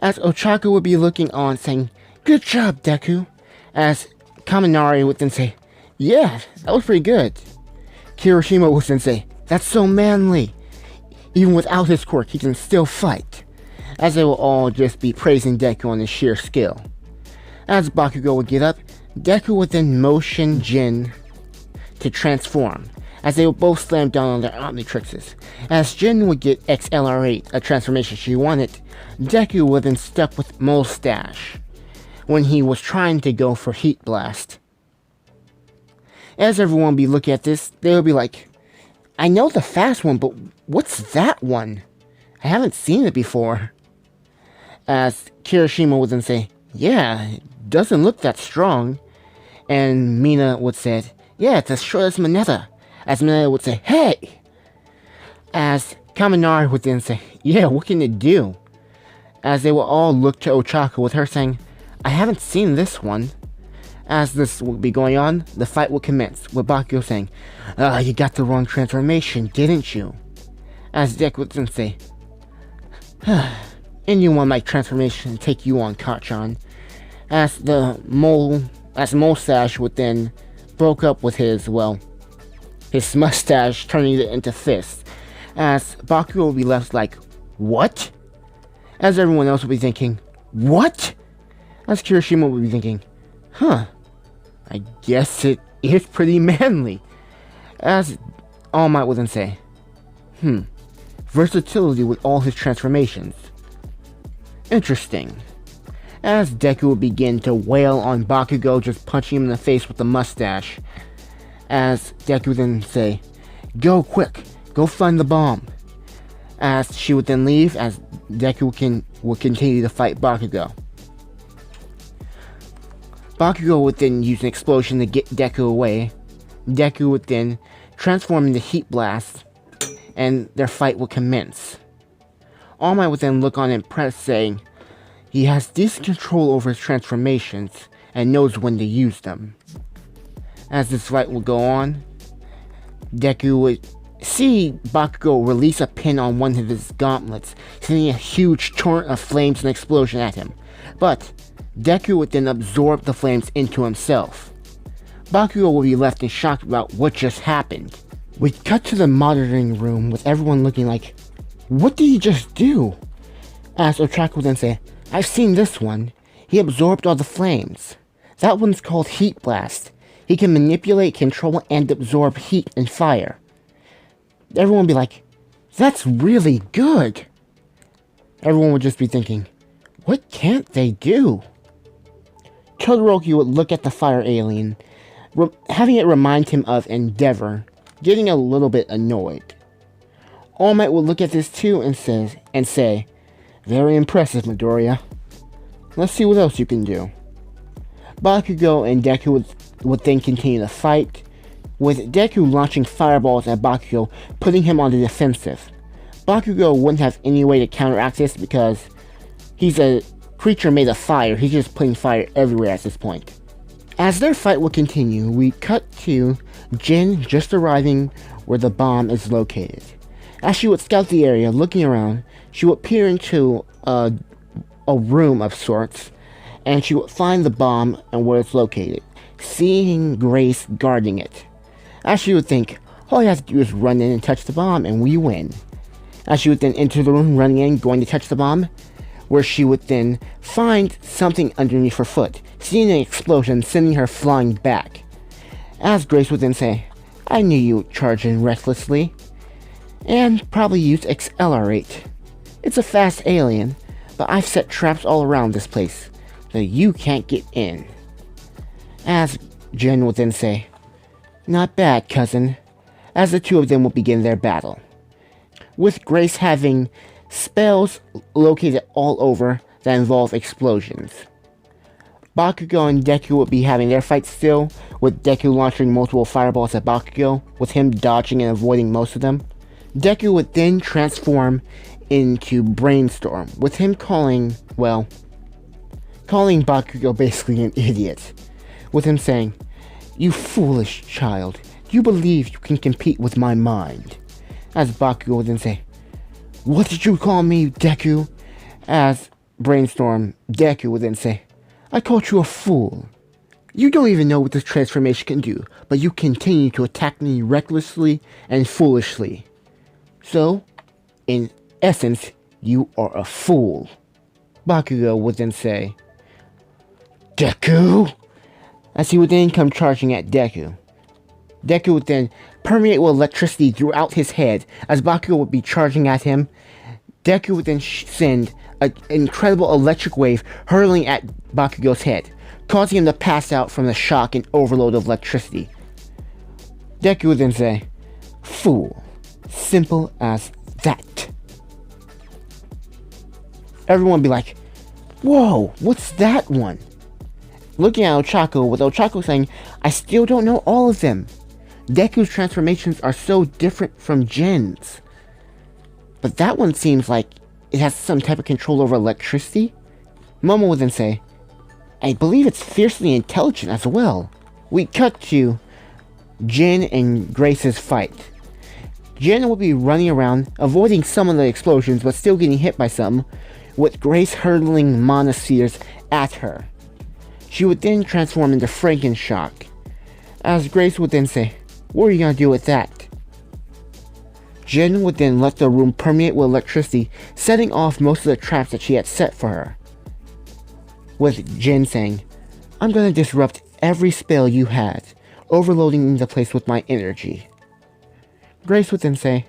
As Ochako would be looking on, saying, good job, Deku. As Kaminari would then say, yeah, that was pretty good. Kirishima would then say, that's so manly. Even without his quirk, he can still fight. As they will all just be praising Deku on his sheer skill. As Bakugo would get up, Deku would then motion Jin to transform, as they would both slam down on their Omnitrixes. As Jin would get XLR8, a transformation she wanted, Deku would then stuck with Mustache when he was trying to go for Heat Blast. As everyone would be looking at this, they would be like, I know the fast one, but what's that one? I haven't seen it before. As Kirishima would then say, yeah, it doesn't look that strong. And Mina would say, yeah, it's as short as Mineta. As Mineta would say, hey! As Kaminari would then say, yeah, what can it do? As they will all look to Ochako with her saying, I haven't seen this one. As this will be going on, the fight will commence, with Bakugo saying, you got the wrong transformation, didn't you? As Deku would then say, anyone like transformation take you on, Kachan. As Mustache would then broke up with his mustache, turning it into fists. As Bakugo will be left like, what? As everyone else will be thinking, what? As Kirishima will be thinking, I guess it is pretty manly. As All Might would then say, versatility with all his transformations. Interesting. As Deku would begin to wail on Bakugo, just punching him in the face with the mustache. As Deku would then say, go quick, go find the bomb. As she would then leave, as Deku would continue to fight Bakugo. Bakugo would then use an explosion to get Deku away. Deku would then transform into Heat Blast, and their fight would commence. All Might would then look on impressed, saying, he has decent control over his transformations and knows when to use them. As this fight will go on, Deku would see Bakugo release a pin on one of his gauntlets, sending a huge torrent of flames and explosion at him. But Deku would then absorb the flames into himself. Bakugo will be left in shock about what just happened. We cut to the monitoring room with everyone looking like, what did he just do? As Ochaku would then say, I've seen this one. He absorbed all the flames. That one's called Heat Blast. He can manipulate, control, and absorb heat and fire. Everyone would be like, that's really good. Everyone would just be thinking, what can't they do? Todoroki would look at the fire alien, having it remind him of Endeavor, getting a little bit annoyed. All Might would look at this too and say, very impressive, Midoriya. Let's see what else you can do. Bakugo and Deku would then continue the fight, with Deku launching fireballs at Bakugo, putting him on the defensive. Bakugo wouldn't have any way to counteract this because he's a creature made of fire. He's just putting fire everywhere at this point. As their fight will continue, we cut to Jin just arriving where the bomb is located. As she would scout the area, looking around, she would peer into a room of sorts, and she would find the bomb and where it's located, seeing Grace guarding it. As she would think, all you have to do is run in and touch the bomb and we win. As she would then enter the room, running in, going to touch the bomb, where she would then find something underneath her foot, seeing an explosion, sending her flying back. As Grace would then say, I knew you would charge in recklessly, and probably use Accelerate. It's a fast alien, but I've set traps all around this place, so you can't get in. As Jin would then say, not bad, cousin, as the two of them will begin their battle, with Grace having spells located all over that involve explosions. Bakugo and Deku would be having their fight still, with Deku launching multiple fireballs at Bakugo, with him dodging and avoiding most of them. Deku would then transform into Brainstorm, with him calling Bakugo basically an idiot, with him saying, you foolish child, do you believe you can compete with my mind? As Bakugo would then say, what did you call me, Deku? As Brainstorm, Deku would then say, I called you a fool. You don't even know what this transformation can do, but you continue to attack me recklessly and foolishly. So, in essence, you are a fool. Bakugo would then say, Deku! As he would then come charging at Deku. Deku would then permeate with electricity throughout his head. As Bakugo would be charging at him, Deku would then send an incredible electric wave hurling at Bakugo's head, causing him to pass out from the shock and overload of electricity. Deku would then say, fool. Simple as that. Everyone would be like, whoa, what's that one? Looking at Ochaku, with Ochaku saying, I still don't know all of them. Deku's transformations are so different from Jin's. But that one seems like it has some type of control over electricity. Momo would then say, I believe it's fiercely intelligent as well. We cut to Jin and Grace's fight. Jin will be running around, avoiding some of the explosions, but still getting hit by some, with Grace hurtling mana spheres at her. She would then transform into Frankenshock, as Grace would then say, what are you gonna do with that? Jin would then let the room permeate with electricity, setting off most of the traps that she had set for her. With Jin saying, I'm gonna disrupt every spell you had, overloading the place with my energy. Grace would then say,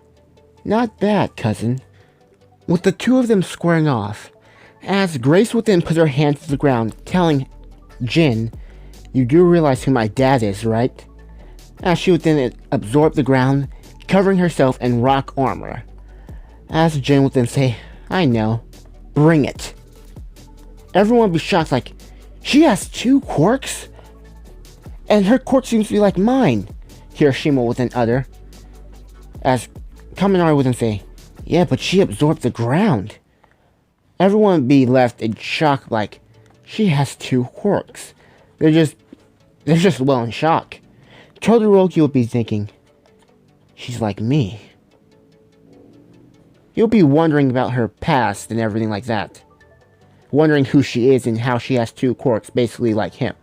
not bad, cousin. With the two of them squaring off, as Grace would then put her hand to the ground, telling Jin, you do realize who my dad is, right? As she would then absorb the ground, covering herself in rock armor. As Jin would then say, I know, bring it. Everyone would be shocked like, she has 2 quirks? And her quirk seems to be like mine, Hiroshima would then utter. As Kaminari would then say, Yeah, but she absorbed the ground. Everyone would be left in shock like, she has 2 quirks. They're just well in shock. Todoroki would be thinking, she's like me. He'll be wondering about her past and everything like that. Wondering who she is and how she has 2 quirks basically like him.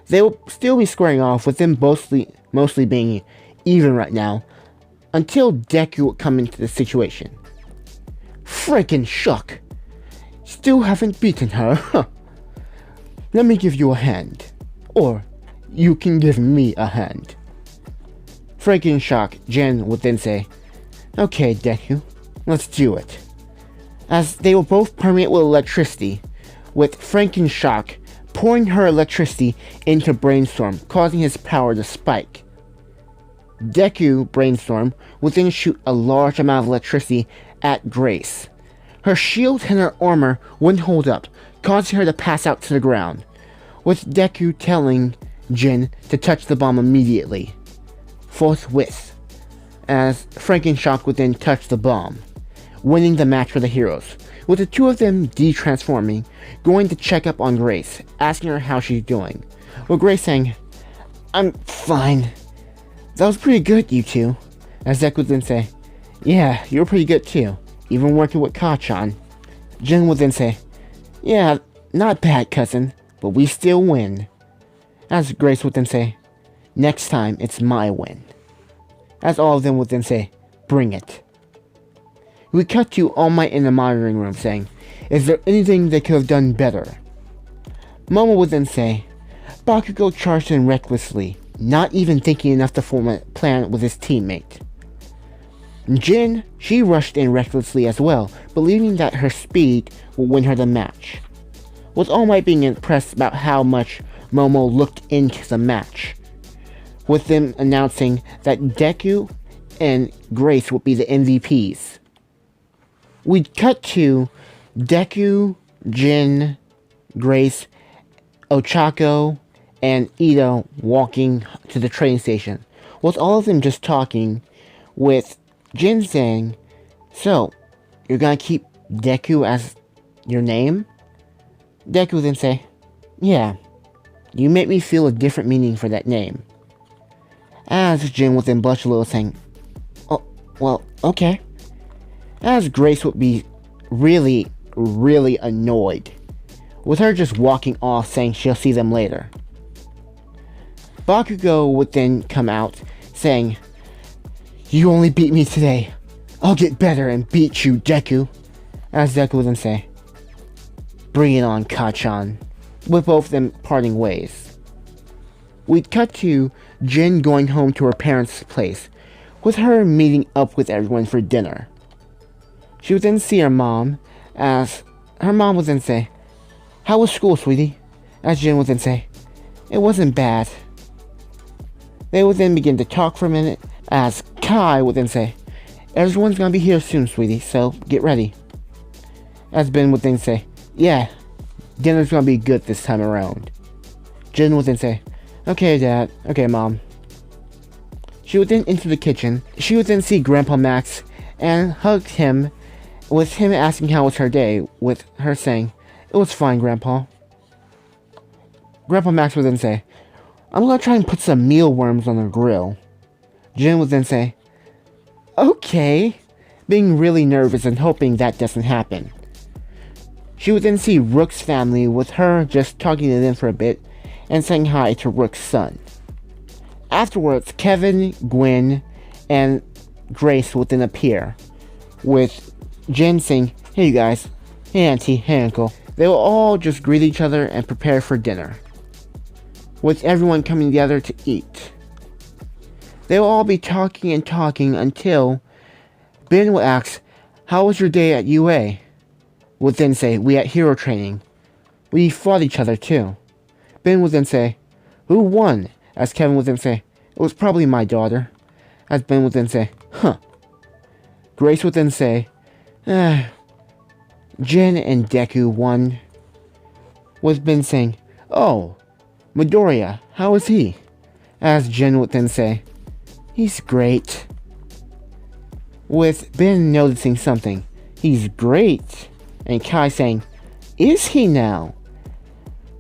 They will still be squaring off with them mostly being even right now, until Deku would come into the situation. Frickin' shuck! Still haven't beaten her, huh? Let me give you a hand. Or, you can give me a hand. Frickin' shock, Jin would then say, okay, Deku, let's do it. As they will both permeate with electricity, with Franken Shock pouring her electricity into Brainstorm, causing his power to spike. Deku, Brainstorm, will then shoot a large amount of electricity at Grace. Her shield and her armor wouldn't hold up, causing her to pass out to the ground, with Deku telling Jin to touch the bomb immediately. Forthwith, as Frankenshock would then touch the bomb, winning the match for the heroes, with the 2 of them de-transforming, going to check up on Grace, asking her how she's doing, with Grace saying, I'm fine. That was pretty good, you 2. As Deku would then say, yeah, you were pretty good too, even working with Kachan. Jin would then say, yeah, not bad, cousin, but we still win. As Grace would then say, next time it's my win. As all of them would then say, bring it. We cut to All Might in the monitoring room saying, is there anything they could have done better? Momo would then say, Bakugo charged in recklessly, not even thinking enough to form a plan with his teammate. Jin, she rushed in recklessly as well, believing that her speed will win her the match. With All Might being impressed about how much Momo looked into the match, with them announcing that Deku and Grace would be the MVPs. We'd cut to Deku, Jin, Grace, Ochako, and Ito walking to the train station, with all of them just talking, with Jin saying, so, you're gonna keep Deku as your name? Deku would then say, yeah, you make me feel a different meaning for that name. As Jin would then blush a little saying, oh, well, okay. As Grace would be really, really annoyed, with her just walking off saying she'll see them later. Bakugo would then come out saying, you only beat me today. I'll get better and beat you, Deku. As Deku would then say, bring it on, Kachan, with both of them parting ways. We'd cut to Jin going home to her parents' place, with her meeting up with everyone for dinner. She would then see her mom, as her mom would then say, how was school, sweetie? As Jin would then say, it wasn't bad. They would then begin to talk for a minute, as Kai would then say, everyone's gonna be here soon, sweetie, so get ready. As Ben would then say, yeah, dinner's gonna be good this time around. Jin would then say, okay, Dad, okay, Mom. She would then enter the kitchen. She would then see Grandpa Max and hug him, with him asking how was her day, with her saying, it was fine, Grandpa. Grandpa Max would then say, I'm gonna try and put some mealworms on the grill. Jin would then say, okay, being really nervous and hoping that doesn't happen. She would then see Rook's family, with her just talking to them for a bit and saying hi to Rook's son. Afterwards, Kevin, Gwen, and Grace would then appear, with Jin saying, hey you guys, hey auntie, hey uncle. They will all just greet each other and prepare for dinner, with everyone coming together to eat. They will all be talking and talking until Ben will ask, how was your day at UA? Would then say, we had hero training. We fought each other too. Ben would then say, who won? As Kevin would then say, it was probably my daughter. As Ben would then say, huh. Grace would then say, Jin and Deku won. With Ben saying, oh, Midoriya, how is he? As Jin would then say, he's great. with Ben noticing something. He's great. And Kai saying, is he now?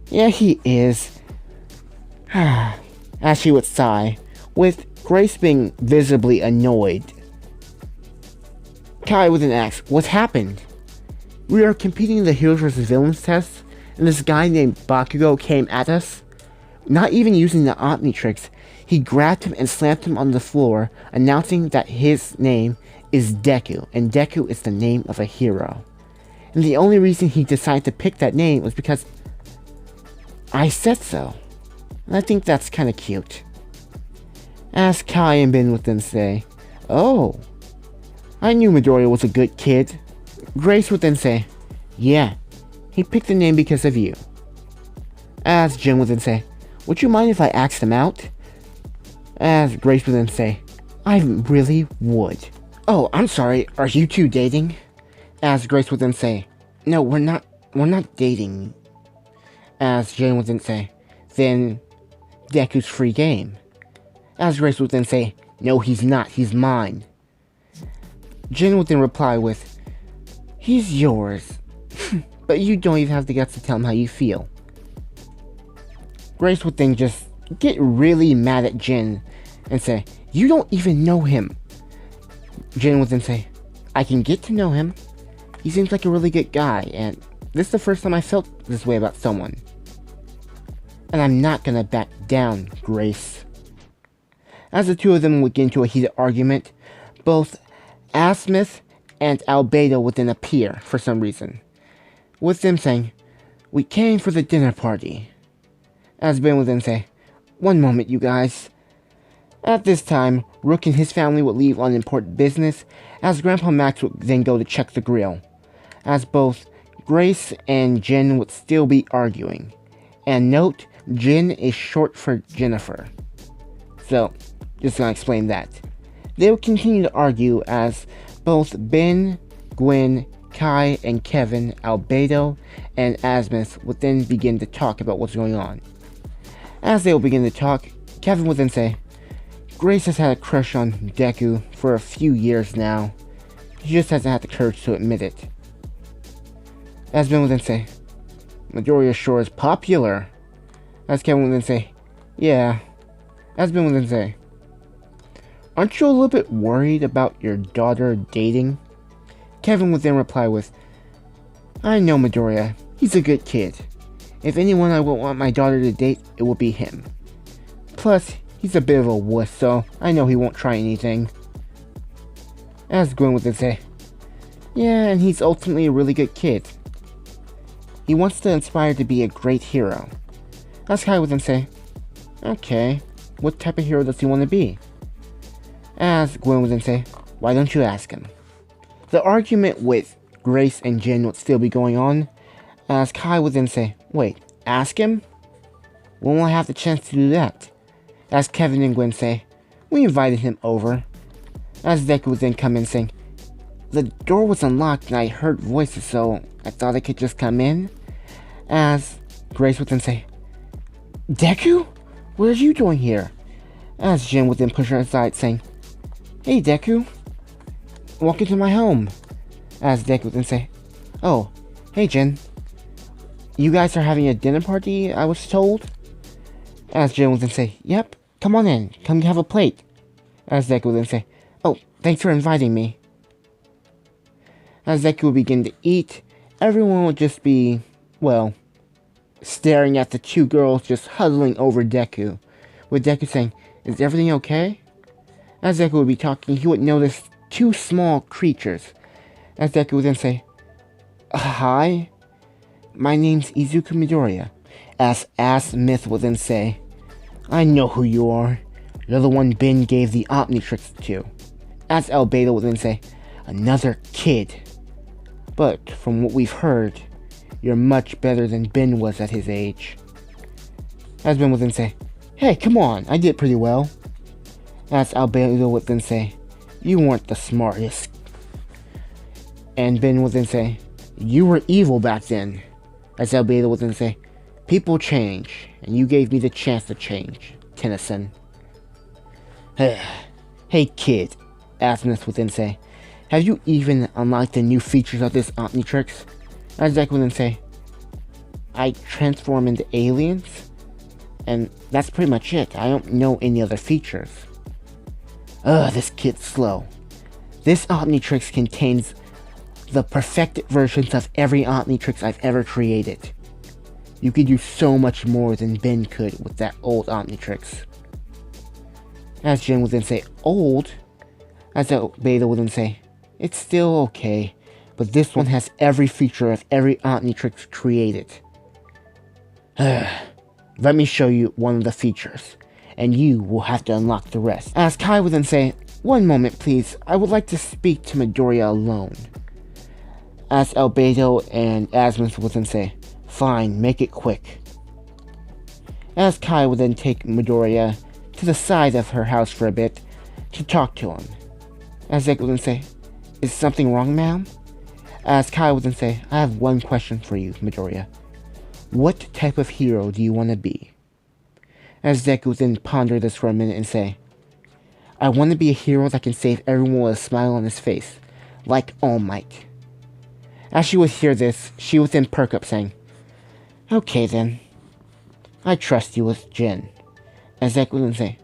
Yeah, he is. As she would sigh, with Grace being visibly annoyed. Kai would then ask, what's happened? We are competing in the Heroes vs. Villains test, and this guy named Bakugo came at us. Not even using the Omnitrix, he grabbed him and slammed him on the floor, announcing that his name is Deku, and Deku is the name of a hero. And the only reason he decided to pick that name was because I said so. And I think that's kind of cute. As Kai and Ben would then say, oh, I knew Midoriya was a good kid. Grace would then say, yeah, he picked the name because of you. As Jin would then say, would you mind if I asked him out? As Grace would then say, I really would. Oh, I'm sorry, are you two dating? As Grace would then say, no, we're not dating. As Jin would then say, then Deku's free game. As Grace would then say, no, he's not, he's mine. Jin would then reply with, he's yours, but you don't even have the guts to tell him how you feel. Grace would then just get really mad at Jin and say, you don't even know him. Jin would then say, I can get to know him. He seems like a really good guy, and this is the first time I felt this way about someone. And I'm not gonna back down, Grace. As the two of them would get into a heated argument, both Asmith and Albedo would then appear for some reason, with them saying, we came for the dinner party. As Ben would then say, one moment, you guys. At this time, Rook and his family would leave on important business, as Grandpa Max would then go to check the grill, as both Grace and Jin would still be arguing. And note, Jin is short for Jennifer. So, just gonna explain that. They would continue to argue as both Ben, Gwen, Kai, and Kevin, Albedo, and Asmus would then begin to talk about what's going on. As they will begin to talk, Kevin would then say, Grace has had a crush on Deku for a few years now. She just hasn't had the courage to admit it. As Ben would then say, Midoriya sure is popular. As Kevin would then say, yeah. As Ben would then say, aren't you a little bit worried about your daughter dating? Kevin would then reply with, I know Midoriya, he's a good kid. If anyone I would want my daughter to date, it will be him. Plus, he's a bit of a wuss, so I know he won't try anything. As Gwen would then say, yeah, and he's ultimately a really good kid. He wants to inspire to be a great hero. As Kai would then say, okay, what type of hero does he want to be? As Gwen would then say, why don't you ask him? The argument with Grace and Jin would still be going on, as Kai would then say, wait, ask him? When will I have the chance to do that? As Kevin and Gwen say, we invited him over. As Deku would then come in saying, the door was unlocked and I heard voices, so I thought I could just come in. As Grace would then say, Deku? What are you doing here? As Jin would then push her aside saying, hey Deku, walk into my home. As Deku would then say, oh, hey Jin, you guys are having a dinner party, I was told? As Jin would then say, yep, come on in, come have a plate. As Deku would then say, oh, thanks for inviting me. As Deku would begin to eat, everyone would just be, well, staring at the two girls just huddling over Deku, with Deku saying, is everything okay? As Deku would be talking, he would notice two small creatures. As Deku would then say, hi, my name's Izuku Midoriya. As Myth would then say, I know who you are. You're the one Ben gave the Omnitrix to. As Albedo would then say, another kid. But from what we've heard, you're much better than Ben was at his age. As Ben would then say, hey, come on, I did pretty well. As Albedo would then say, you weren't the smartest. And Ben would then say, you were evil back then. As Albedo would then say, people change, and you gave me the chance to change, Tennyson. Hey kid, Asmus would then say, Have you even unlocked the new features of this Omnitrix? As Deku would then say, I transform into aliens? And that's pretty much it. I don't know any other features. Ugh, this kid's slow. This Omnitrix contains the perfected versions of every Omnitrix I've ever created. You could do so much more than Ben could with that old Omnitrix. As Jin would then say, old? As Beta would then say, it's still okay, but this one has every feature of every Omnitrix created. Let me show you one of the features, and you will have to unlock the rest. As Kai would then say, one moment please, I would like to speak to Midoriya alone. As Albedo and Asmus would then say, fine, make it quick. As Kai would then take Midoriya to the side of her house for a bit to talk to him. As Deku would then say, is something wrong, ma'am? As Kai would then say, I have one question for you, Midoriya. What type of hero do you want to be? As Deku would then ponder this for a minute and say, I want to be a hero that can save everyone with a smile on his face, like All Might. As she would hear this, she would then perk up saying, okay then, I trust you with Jin. As Deku would then say,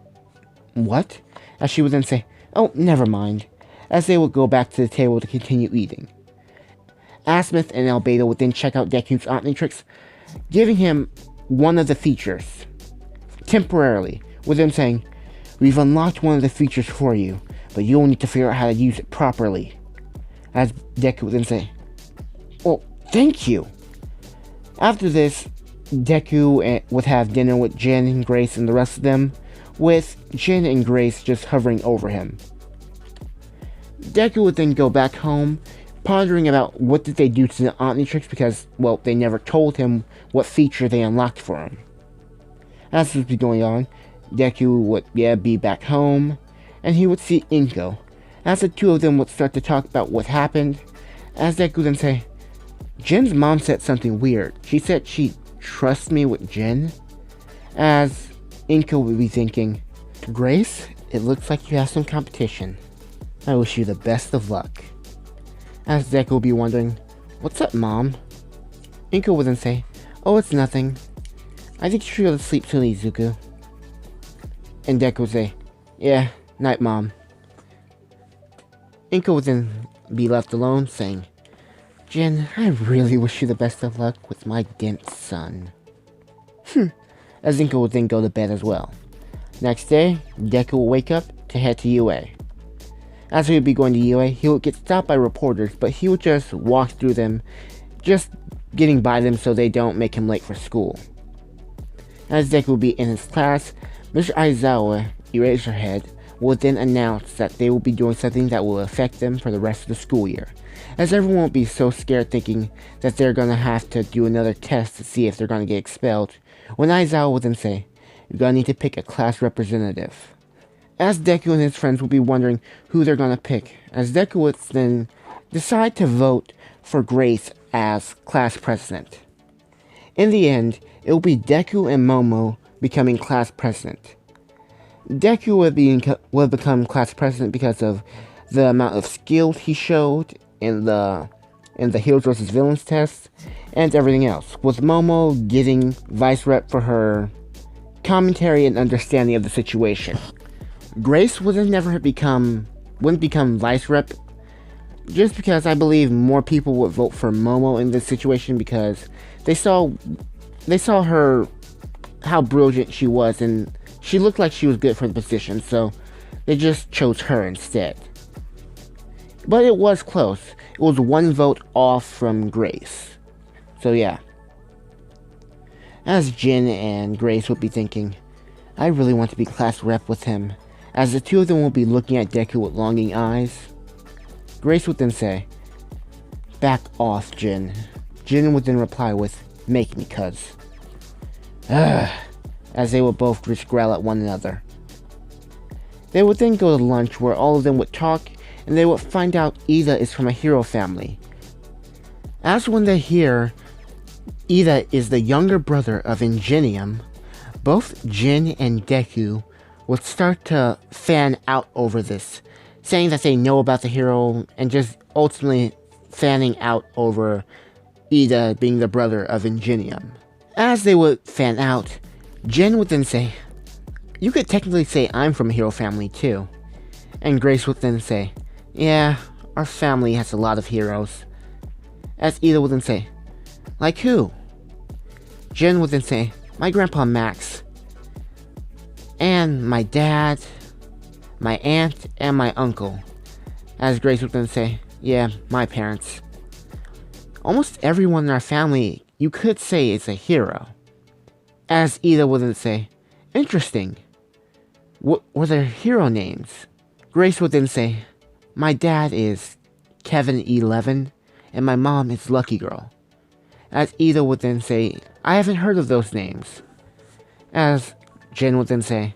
what? As she would then say, oh, never mind, as they would go back to the table to continue eating. Asmith and Albedo would then check out Deku's Omnitrix, giving him one of the features, temporarily, with them saying, we've unlocked one of the features for you, but you'll need to figure out how to use it properly. As Deku would then say, oh, thank you. After this, Deku would have dinner with Jin and Grace and the rest of them, with Jin and Grace just hovering over him. Deku would then go back home, pondering about what did they do to the Omnitrix because, well, they never told him what feature they unlocked for him. As this would be going on, Deku would, be back home, and he would see Inko. As the two of them would start to talk about what happened, as Deku would then say, Jin's mom said something weird. She said she'd trust me with Jin. As Inko would be thinking, Grace, it looks like you have some competition. I wish you the best of luck. As Deku would be wondering, what's up, Mom? Inko would then say, oh, it's nothing. I think you should go to sleep soon, Izuku. And Deku would say, yeah, night, Mom. Inko would then be left alone, saying, Jin, I really wish you the best of luck with my dense son. As Inko would then go to bed as well. Next day, Deku will wake up to head to UA. As he would be going to UA, he would get stopped by reporters, but he would just walk through them, just getting by them so they don't make him late for school. As Deku would be in his class, Mr. Aizawa, Eraserhead, will then announce that they will be doing something that will affect them for the rest of the school year, as everyone will be so scared thinking that they're gonna have to do another test to see if they're gonna get expelled, when Aizawa will then say, you're gonna need to pick a class representative. As Deku and his friends will be wondering who they're gonna pick, as Deku would then decide to vote for Grace as class president. In the end, it will be Deku and Momo becoming class president. Deku would become class president because of the amount of skill he showed in the Heroes vs. Villains test and everything else, with Momo getting vice rep for her commentary and understanding of the situation. Grace wouldn't become vice rep, just because I believe more people would vote for Momo in this situation because they saw her, how brilliant she was, and she looked like she was good for the position, so they just chose her instead. But it was close. It was one vote off from Grace. So yeah. As Jin and Grace would be thinking, I really want to be class rep with him, as the two of them will be looking at Deku with longing eyes. Grace would then say, back off, Jin. Jin would then reply with, make me, cuz. As they would both just growl at one another. They would then go to lunch where all of them would talk, and they would find out Ida is from a hero family. As when they hear Ida is the younger brother of Ingenium, both Jin and Deku would start to fan out over this, saying that they know about the hero and just ultimately fanning out over Ida being the brother of Ingenium. As they would fan out, Jin would then say, "You could technically say I'm from a hero family too." And Grace would then say, "Yeah, our family has a lot of heroes." As Ida would then say, "Like who?" Jin would then say, "My grandpa Max, and my dad, my aunt, and my uncle." As Grace would then say, "Yeah, my parents." Almost everyone in our family, you could say, is a hero. As Ida would then say, "Interesting. What were their hero names?" Grace would then say, "My dad is Kevin 11, and my mom is Lucky Girl." As Ida would then say, "I haven't heard of those names." As Jin would then say,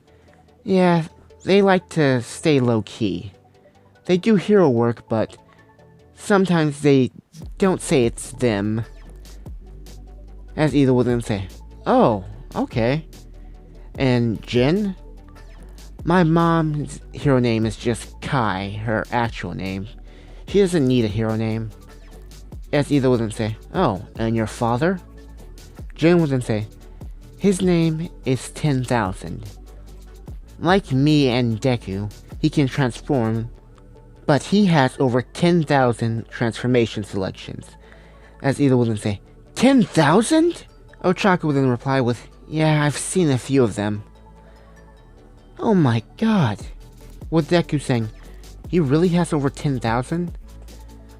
"Yeah, they like to stay low-key. They do hero work, but sometimes they don't say it's them." As Ida would then say, "Oh, okay." And Jin? "My mom's hero name is just Kai, her actual name. She doesn't need a hero name." As Ida would then say, "Oh, and your father?" Jin would then say, "His name is 10,000. Like me and Deku, he can transform, but he has over 10,000 transformation selections." As Ida would then say, 10,000? Ochako would then reply with, "Yeah, I've seen a few of them." "Oh my god." With Deku saying, "He really has over 10,000?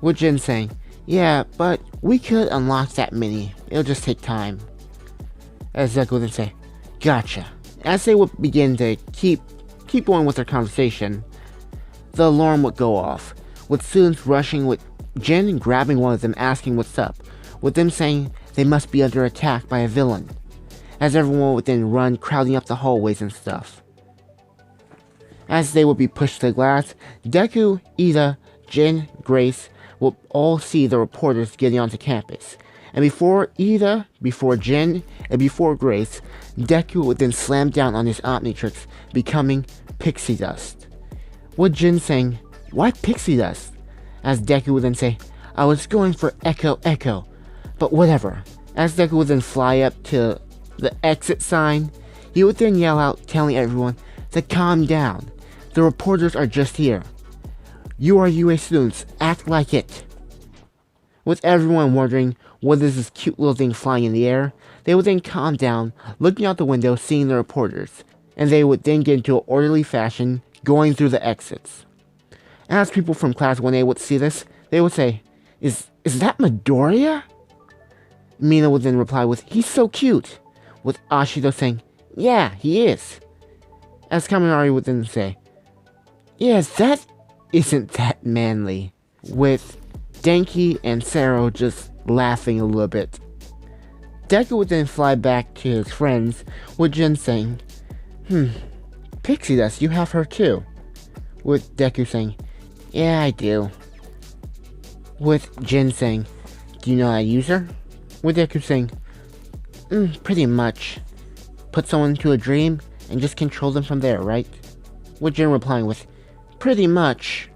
With Jin saying, "Yeah, but we could unlock that many. It'll just take time." As Deku would then say, "Gotcha." As they would begin to keep going with their conversation, the alarm would go off, with students rushing, with Jin grabbing one of them asking what's up, with them saying they must be under attack by a villain, as everyone would then run, crowding up the hallways and stuff. As they would be pushed to the glass, Deku, Ida, Jin, Grace will all see the reporters getting onto campus. And before Ida, before Jin, and before Grace, Deku would then slam down on his Omnitrix, becoming pixie dust. With Jin saying, "Why pixie dust?" As Deku would then say, "I was going for Echo Echo, but whatever." As Deku would then fly up to the exit sign, he would then yell out, telling everyone to calm down. The reporters are just here. You are UA students, act like it. With everyone wondering what is this cute little thing flying in the air, they would then calm down, looking out the window, seeing the reporters, and they would then get into an orderly fashion, going through the exits. As people from Class 1A would see this, they would say, Is that Midoriya?" Mina would then reply with, "He's so cute," with Ashido saying, "Yeah, he is." As Kaminari would then say, "Yeah, that isn't that manly," with Denki and Sero just laughing a little bit. Deku would then fly back to his friends, with Jin saying, "Pixie Dust, you have her too." With Deku saying, "Yeah, I do." With Jin saying, "Do you know how to use her?" With Deku saying, "Pretty much. Put someone into a dream and just control them from there, right?" With Jin replying with, "Pretty much."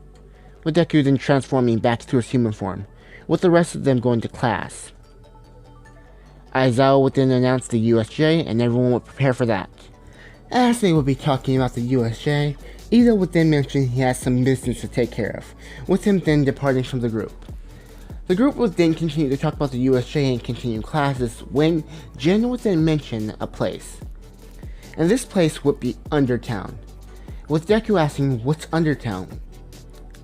With Deku then transforming back to his human form, with the rest of them going to class. Aizawa would then announce the USJ, and everyone would prepare for that. As they would be talking about the USJ, Ida would then mention he has some business to take care of, with him then departing from the group. The group would then continue to talk about the USJ and continue classes when Jin would then mention a place. And this place would be Undertown, with Deku asking, "What's Undertown?"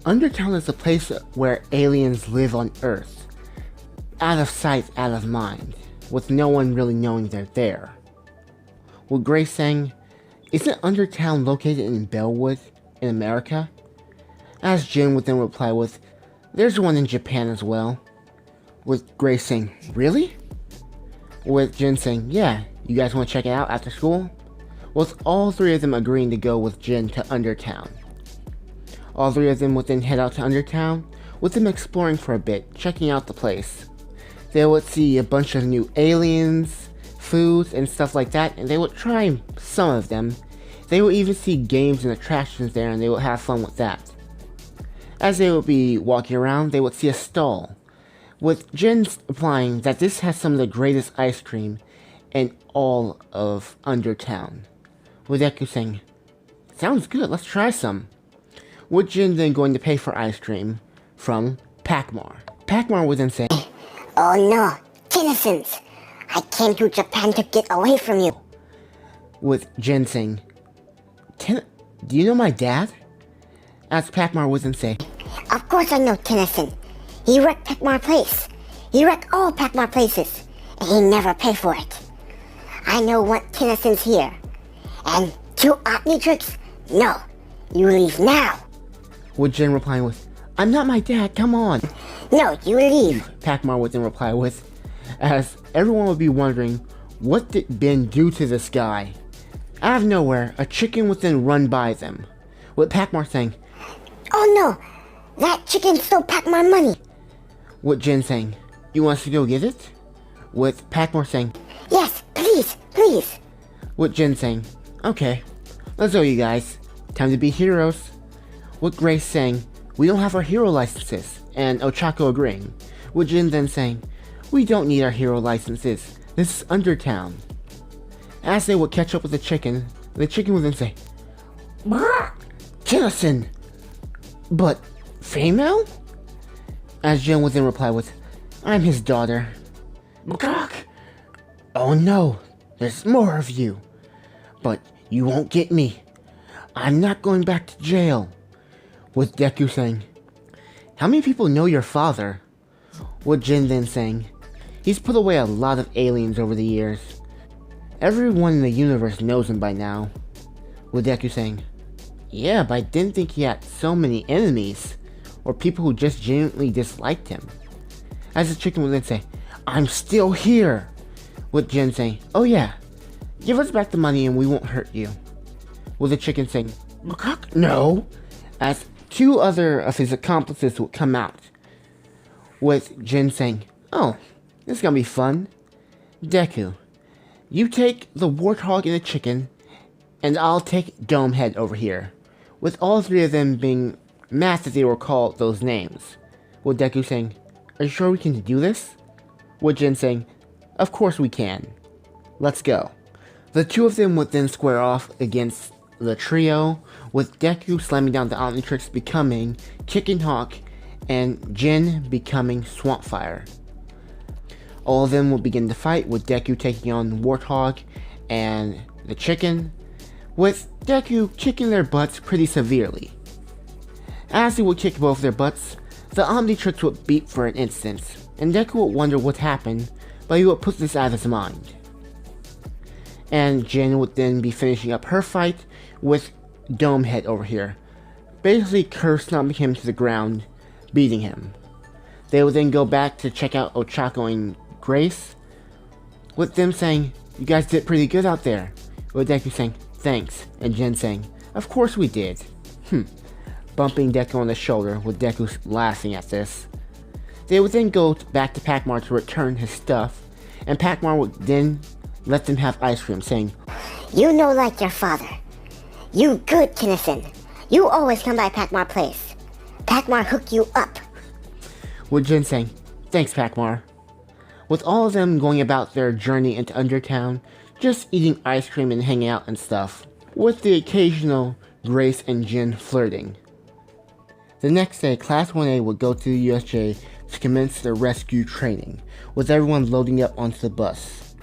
Undertown is a place where aliens live on Earth, out of sight, out of mind, with no one really knowing they're there. With Grace saying, "Isn't Undertown located in Bellwood, in America?" As Jin would then reply with, "There's one in Japan as well." With Grace saying, "Really?" With Jin saying, "Yeah, you guys want to check it out after school?" With all three of them agreeing to go with Jin to Undertown. All three of them would then head out to Undertown, with them exploring for a bit, checking out the place. They would see a bunch of new aliens, foods, and stuff like that, and they would try some of them. They would even see games and attractions there, and they would have fun with that. As they would be walking around, they would see a stall, with Jin implying that this has some of the greatest ice cream in all of Undertown. With Deku saying, "Sounds good, let's try some." With Jin then going to pay for ice cream from Pac-Mar. Pac-Mar would then say, "Oh no, Tennysons! I came to Japan to get away from you." With Jin saying, "Do you know my dad?" As Pac-Mar would then say, "Of course I know Tennyson. He wrecked Pac-Mar Place. He wrecked all Pac-Mar places, and he never paid for it. I know what Tennyson's here. And to Omnitrix? No, you leave now." With Jin replying with, "I'm not my dad, come on." "No, you leave." Pac-Mar would then reply with, as everyone would be wondering, what did Ben do to this guy? Out of nowhere, a chicken would then run by them, with Pac-Mar saying, "Oh no, that chicken stole Pac-Mar money." With Jin saying, "You want us to go get it?" With Pac-Mar saying, "Yes, please, please." With Jin saying, "Okay, let's go you guys, time to be heroes." With Grace saying, "We don't have our hero licenses," and Ochako agreeing, with Jin then saying, "We don't need our hero licenses, this is Undertown." As they would catch up with the chicken would then say, "Brrr! Tennyson! But female?" As Jin would then reply with, "I'm his daughter." "Oh no, there's more of you. But you won't get me. I'm not going back to jail." With Deku saying, "How many people know your father?" With Jin then saying, "He's put away a lot of aliens over the years. Everyone in the universe knows him by now." With Deku saying, "Yeah, but I didn't think he had so many enemies, or people who just genuinely disliked him." As the chicken would then say, "I'm still here." With Jin saying, "Oh yeah, give us back the money and we won't hurt you." With the chicken saying, "No," as two other of his accomplices would come out. With Jin saying, "Oh, this is gonna be fun. Deku, you take the warthog and the chicken, and I'll take Domehead over here." With all three of them being mad that they were called those names. With Deku saying, "Are you sure we can do this?" With Jin saying, "Of course we can. Let's go." The two of them would then square off against the trio, with Deku slamming down the Omnitrix becoming Chicken Hawk and Jin becoming Swampfire. All of them will begin to fight, with Deku taking on Warthog and the chicken, with Deku kicking their butts pretty severely. As he would kick both their butts, the Omnitrix would beep for an instant, and Deku would wonder what happened, but he would put this out of his mind. And Jin would then be finishing up her fight with Domehead over here, basically curve stomping him to the ground, beating him. They would then go back to check out Ochako and Grace, with them saying, "You guys did pretty good out there." With Deku saying, "Thanks," and Jin saying, "Of course we did." Bumping Deku on the shoulder, with Deku laughing at this. They would then go back to Pac-Mar to return his stuff, and Pac-Mar would then let them have ice cream, saying, "You know like your father. You good, Tennyson. You always come by Pac-Mar Place. Pac-Mar hook you up." With Jin saying, "Thanks, Pac-Mar." With all of them going about their journey into Undertown, just eating ice cream and hanging out and stuff, with the occasional Grace and Jin flirting. The next day, Class 1A would go to the USJ to commence their rescue training, with everyone loading up onto the bus.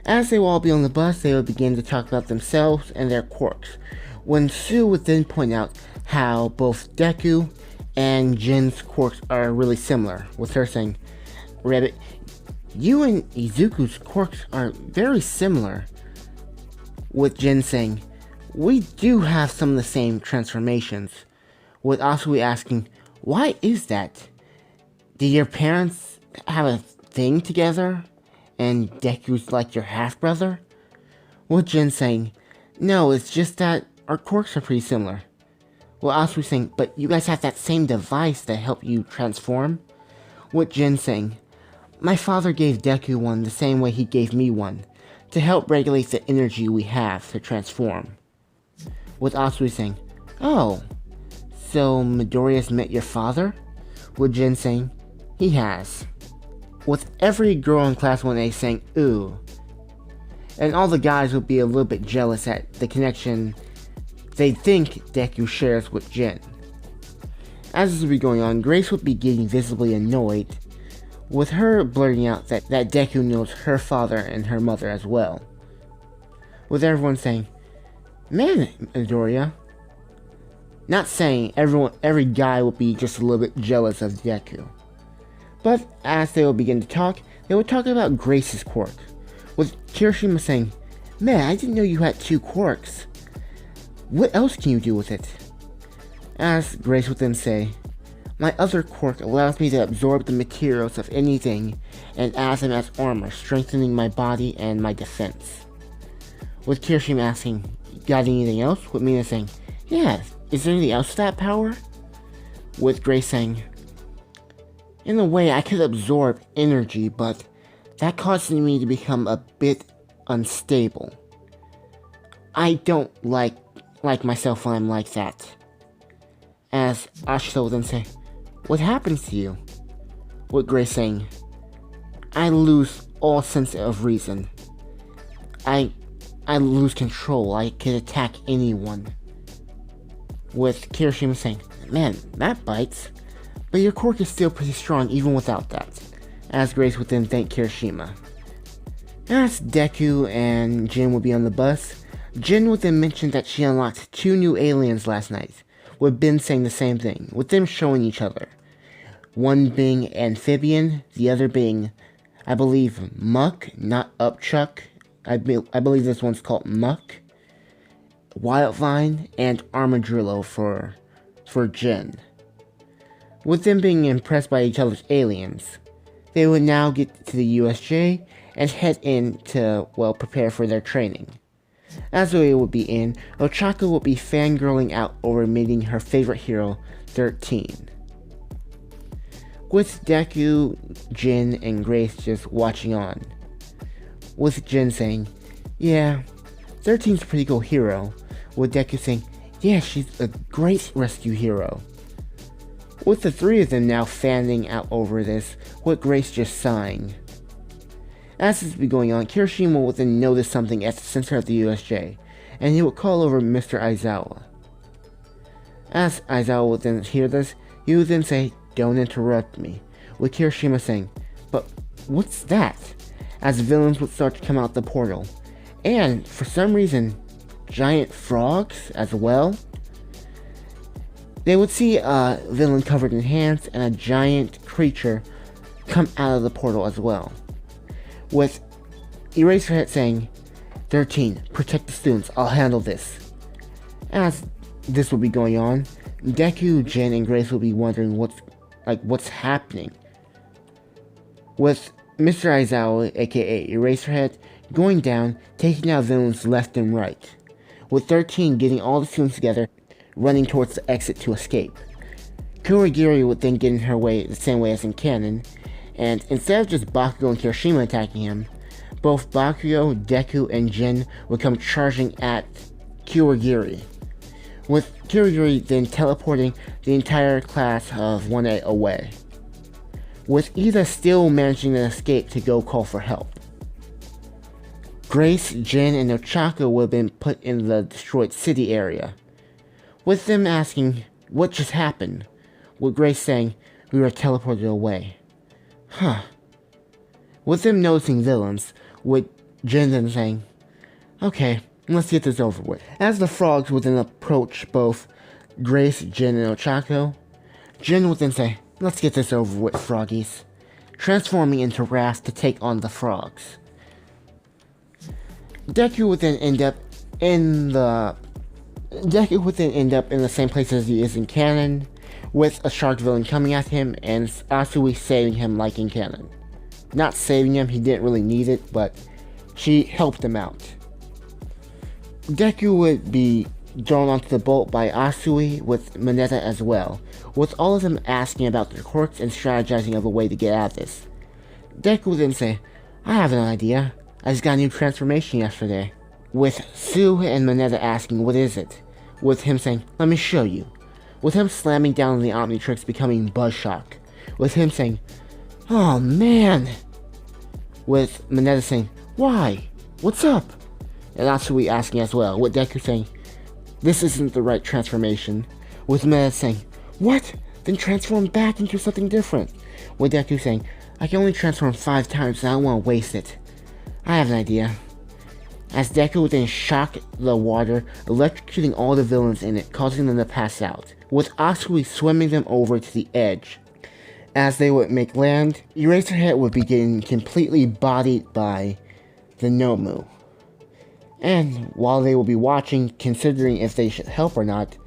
As they will all be on the bus, they would begin to talk about themselves and their quirks, when Sue would then point out how both Deku and Jin's quirks are really similar, with her saying, "Rabbit, you and Izuku's quirks are very similar." With Jin saying, "We do have some of the same transformations." With Asui asking, "Why is that? Did your parents have a thing together? And Deku's like your half-brother?" With Jin saying, "No, it's just that our quirks are pretty similar." With Asui saying, "But you guys have that same device that helped you transform?" With Jin saying, "My father gave Deku one the same way he gave me one, to help regulate the energy we have to transform." With Asui saying, "Oh, So Midoriya's met your father? With Jin saying, he has. With every girl in class 1A saying, ooh. And all the guys would be a little bit jealous at the connection they think Deku shares with Jin. As this would be going on, Grace would be getting visibly annoyed, with her blurting out that Deku knows her father and her mother as well. With everyone saying, man, Midoriya. Not saying every guy would be just a little bit jealous of Deku. But as they would begin to talk, they would talk about Grace's quirk, with Kirishima saying, man, I didn't know you had 2 quirks. What else can you do with it? As Grace would then say, my other quirk allows me to absorb the materials of anything and add them as armor, strengthening my body and my defense. With Kirishima asking, got anything else? With Mina saying, yeah, is there anything else to that power? With Grace saying, in a way I could absorb energy, but that causes me to become a bit unstable. I don't like myself when I'm like that. As Ashita will then say, what happens to you? With Grace saying, I lose all sense of reason. I lose control. I can attack anyone. With Kirishima saying, man, that bites. But your quirk is still pretty strong even without that. As Grace would then thank Kirishima. As Deku and Jin would be on the bus, Jin would then mention that she unlocked 2 new aliens last night, with Ben saying the same thing, with them showing each other. One being amphibian, the other being, I believe, Muck, not Upchuck. I believe this one's called Muck. Wildvine, and Armadillo for Jin. With them being impressed by each other's aliens, they would now get to the USJ and head in to, well, prepare for their training. As they would be in, Ochako would be fangirling out over meeting her favorite hero, 13. With Deku, Jin, and Grace just watching on. With Jin saying, yeah, 13's a pretty cool hero. With Deku saying, yeah, she's a great rescue hero. With the 3 of them now fanning out over this, with Grace just sighing. As this would be going on, Kirishima would then notice something at the center of the USJ, and he would call over Mr. Aizawa. As Aizawa would then hear this, he would then say, don't interrupt me, with Kirishima saying, but what's that? As villains would start to come out the portal, and for some reason, giant frogs as well. They would see a villain covered in hands and a giant creature come out of the portal as well. With Eraserhead saying, 13, protect the students, I'll handle this. As this will be going on, Deku, Jin, and Grace will be wondering what's happening. With Mr. Aizawa, aka Eraserhead, going down, taking out villains left and right. With 13 getting all the students together, running towards the exit to escape. Kurogiri would then get in her way the same way as in canon, and instead of just Bakugo and Kirishima attacking him, both Bakugo, Deku, and Jin would come charging at Kurogiri, with Kurogiri then teleporting the entire class of 1A away, with Ida still managing to escape to go call for help. Grace, Jin, and Ochako would have been put in the destroyed city area, with them asking, what just happened? With Grace saying, we were teleported away. Huh. With them noticing villains, with Jin then saying, okay, let's get this over with. As the frogs would then approach both Grace, Jin, and Ochako, Jin would then say, let's get this over with, froggies, transforming into wrath to take on the frogs. Deku would then end up in the same place as he is in canon, with a shark villain coming at him and Asui saving him like in canon. Not saving him, he didn't really need it, but she helped him out. Deku would be drawn onto the boat by Asui with Mineta as well, with all of them asking about their quirks and strategizing of a way to get out of this. Deku would then say, I have an idea, I just got a new transformation yesterday. With Sue and Mineta asking what is it, with him saying, let me show you. with him slamming down on the Omnitrix becoming Buzzshock, with him saying, "Oh man," with Mineta saying, "Why? What's up?" and Asui asking as well, with Deku saying, "This isn't the right transformation," with Mineta saying, "What? Then transform back into something different," with Deku saying, "I can only transform 5 times and I don't want to waste it. I have an idea." As Deku would then shock the water, electrocuting all the villains in it, causing them to pass out, with Asui swimming them over to the edge. As they would make land, Eraserhead would be getting completely bodied by the Nomu. And while they will be watching, considering if they should help or not,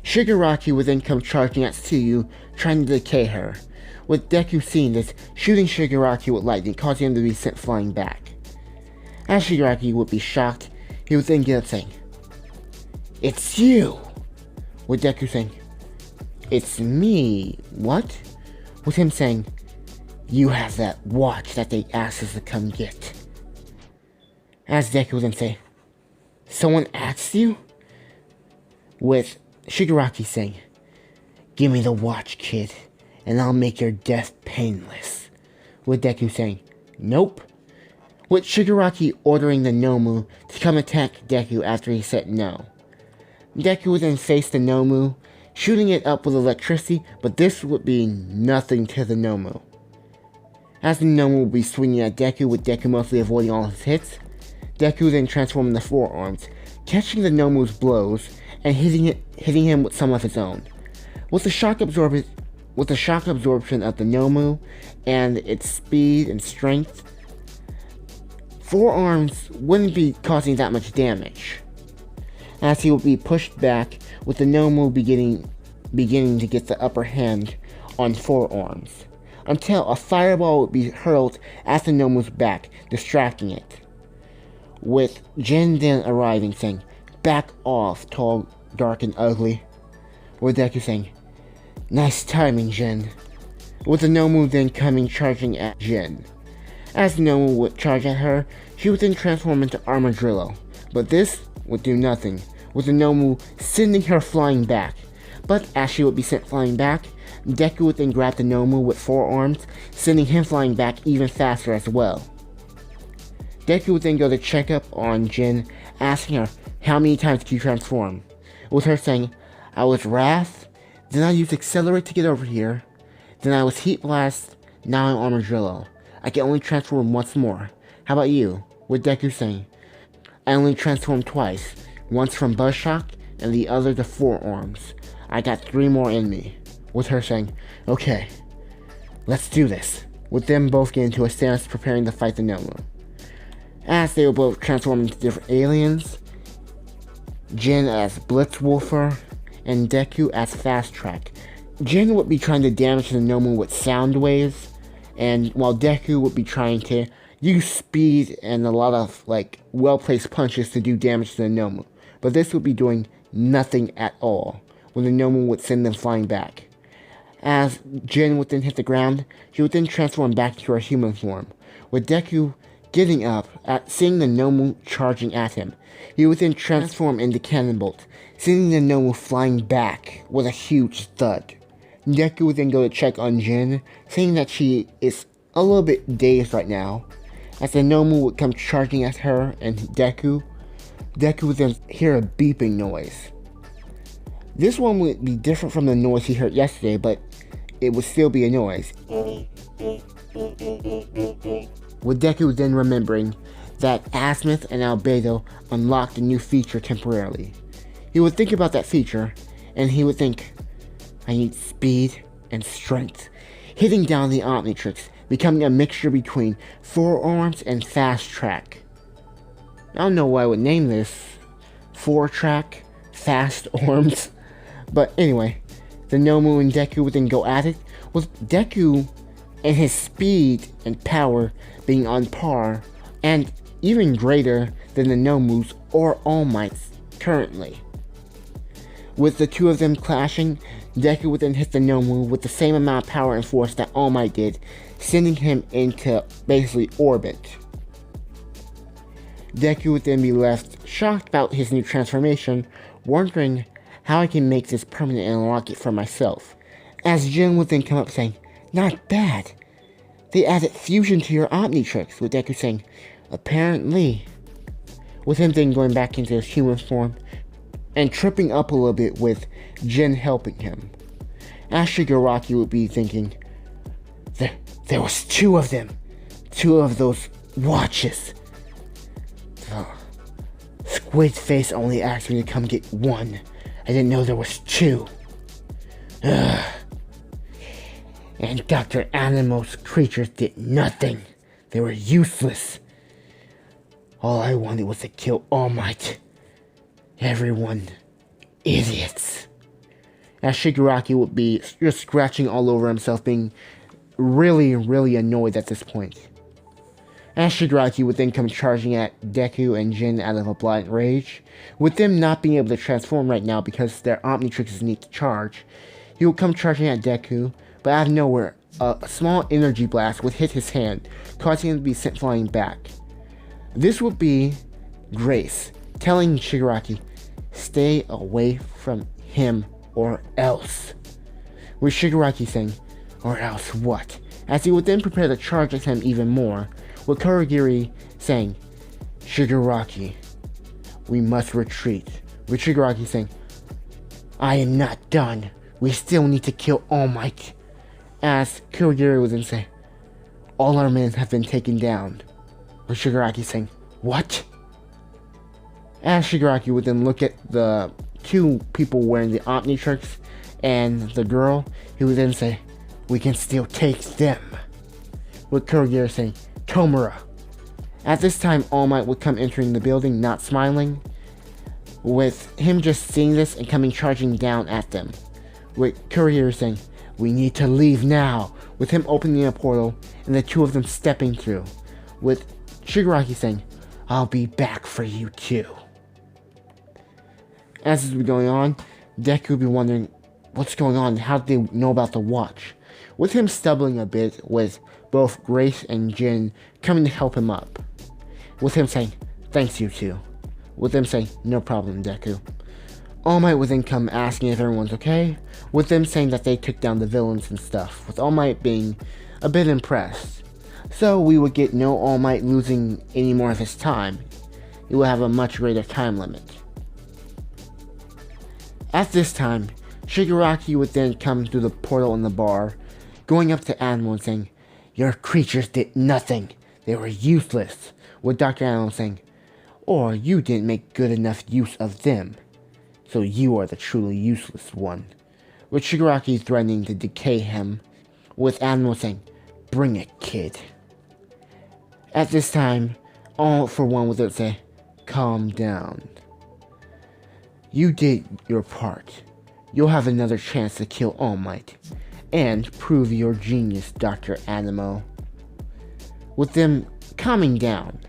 Shigaraki would then come charging at Tsuyu, trying to decay her, with Deku seeing this, shooting Shigaraki with lightning, causing him to be sent flying back. As Shigaraki would be shocked, he would then get up saying, "It's you!" with Deku saying, "It's me, what?" with him saying, "You have that watch that they asked us to come get." As Deku would then say, "Someone asked you?" with Shigaraki saying, "Give me the watch, kid, and I'll make your death painless," with Deku saying, "Nope," with Shigaraki ordering the Nomu to come attack Deku after he said no. Deku would then face the Nomu, shooting it up with electricity, but this would be nothing to the Nomu. As the Nomu would be swinging at Deku, with Deku mostly avoiding all his hits, Deku then transformed into 4 arms, catching the Nomu's blows and hitting him with some of his own. With the shock absorption of the Nomu and its speed and strength, 4 arms wouldn't be causing that much damage, as he would be pushed back, with the Nomu beginning to get the upper hand on 4 arms, until a fireball would be hurled at the Nomu's back, distracting it, with Jin then arriving saying, "Back off, tall, dark, and ugly," with Deku saying, "Nice timing, Jin," with the Nomu then coming charging at Jin. As the Nomu would charge at her, she would then transform into Armadillo, but this would do nothing, with the Nomu sending her flying back. But as she would be sent flying back, Deku would then grab the Nomu with 4 arms, sending him flying back even faster as well. Deku would then go to check up on Jin, asking her, "How many times can you transform?" with her saying, "I was Wrath, then I used Accelerate to get over here, then I was Heat Blast, now I'm Armadillo. I can only transform once more. How about you?" with Deku saying, "I only transformed twice, once from Buzzshock and the other to 4 arms. I got 3 more in me," with her saying, "Okay, let's do this," with them both getting into a stance preparing to fight the Nomu. As they will both transform into different aliens, Jin as Blitzwolfer and Deku as Fast Track. Jin would be trying to damage the Nomu with sound waves, and while Deku would be trying to use speed and a lot of well-placed punches to do damage to the Nomu. But this would be doing nothing at all, when the Nomu would send them flying back. As Jin would then hit the ground, she would then transform back to her human form, with Deku getting up at seeing the Nomu charging at him. He would then transform into Cannonbolt, sending the Nomu flying back with a huge thud. Deku would then go to check on Jin, saying that she is a little bit dazed right now. As the Nomu would come charging at her and Deku would then hear a beeping noise. This one would be different from the noise he heard yesterday, but it would still be a noise. With Deku then remembering that Azimuth and Albedo unlocked a new feature temporarily. He would think about that feature, and he would think, "I need speed and strength," hitting down the Omnitrix, becoming a mixture between 4 arms and Fast Track. I don't know what I would name this. 4 Track, Fast Arms. But anyway, the Nomu and Deku would then go at it, with Deku and his speed and power being on par, and even greater than the Nomu's or All Might's currently. With the two of them clashing, Deku would then hit the Nomu with the same amount of power and force that All Might did, sending him into basically orbit. Deku would then be left shocked about his new transformation, wondering how I can make this permanent and unlock it for myself. As Jin would then come up saying, not bad. They added fusion to your Omnitrix, with Deku saying, apparently. With him then going back into his human form and tripping up a little bit with Jin helping him. As Shigaraki would be thinking, there was 2 of them. 2 of those watches. Squid Face only asked me to come get 1. I didn't know there was 2. Ugh. And Dr. Animo's creatures did nothing. They were useless. All I wanted was to kill All Might. Everyone, idiots. As Shigaraki would be just scratching all over himself, being really, really annoyed at this point. As Shigaraki would then come charging at Deku and Jin out of a blind rage, with them not being able to transform right now because their Omnitrixes need to charge, he would come charging at Deku, but out of nowhere, a small energy blast would hit his hand, causing him to be sent flying back. This would be Grace, telling Shigaraki, stay away from him or else. With Shigaraki saying, or else what? As he would then prepare to charge at him even more, with Kurogiri saying, Shigaraki, we must retreat. With Shigaraki saying, I am not done. We still need to kill All Might. As Kurogiri would then say, all our men have been taken down. With Shigaraki saying, what? As Shigaraki would then look at the 2 people wearing the Omnitrix and the girl, he would then say, we can still take them. With Kurogiri saying, Tomura. At this time, All Might would come entering the building, not smiling, with him just seeing this and coming charging down at them. With Kurogiri saying, we need to leave now, with him opening a portal and the 2 of them stepping through, with Shigaraki saying, I'll be back for you too. As this would be going on, Deku would be wondering what's going on, how did they know about the watch? With him stumbling a bit, with both Grace and Jin coming to help him up. With him saying, thanks you 2. With them saying, no problem, Deku. All Might would then come asking if everyone's okay, with them saying that they took down the villains and stuff, with All Might being a bit impressed. So we would get no All Might losing any more of his time. He will have a much greater time limit. At this time, Shigaraki would then come through the portal in the bar, going up to Animo and saying, your creatures did nothing. They were useless. With Dr. Animo saying, or you didn't make good enough use of them. So you are the truly useless one. With Shigaraki threatening to decay him, with Animo saying, bring it, kid. At this time, All for One would then say, calm down. You did your part. You'll have another chance to kill All Might, and prove your genius, Dr. Animo. With them calming down.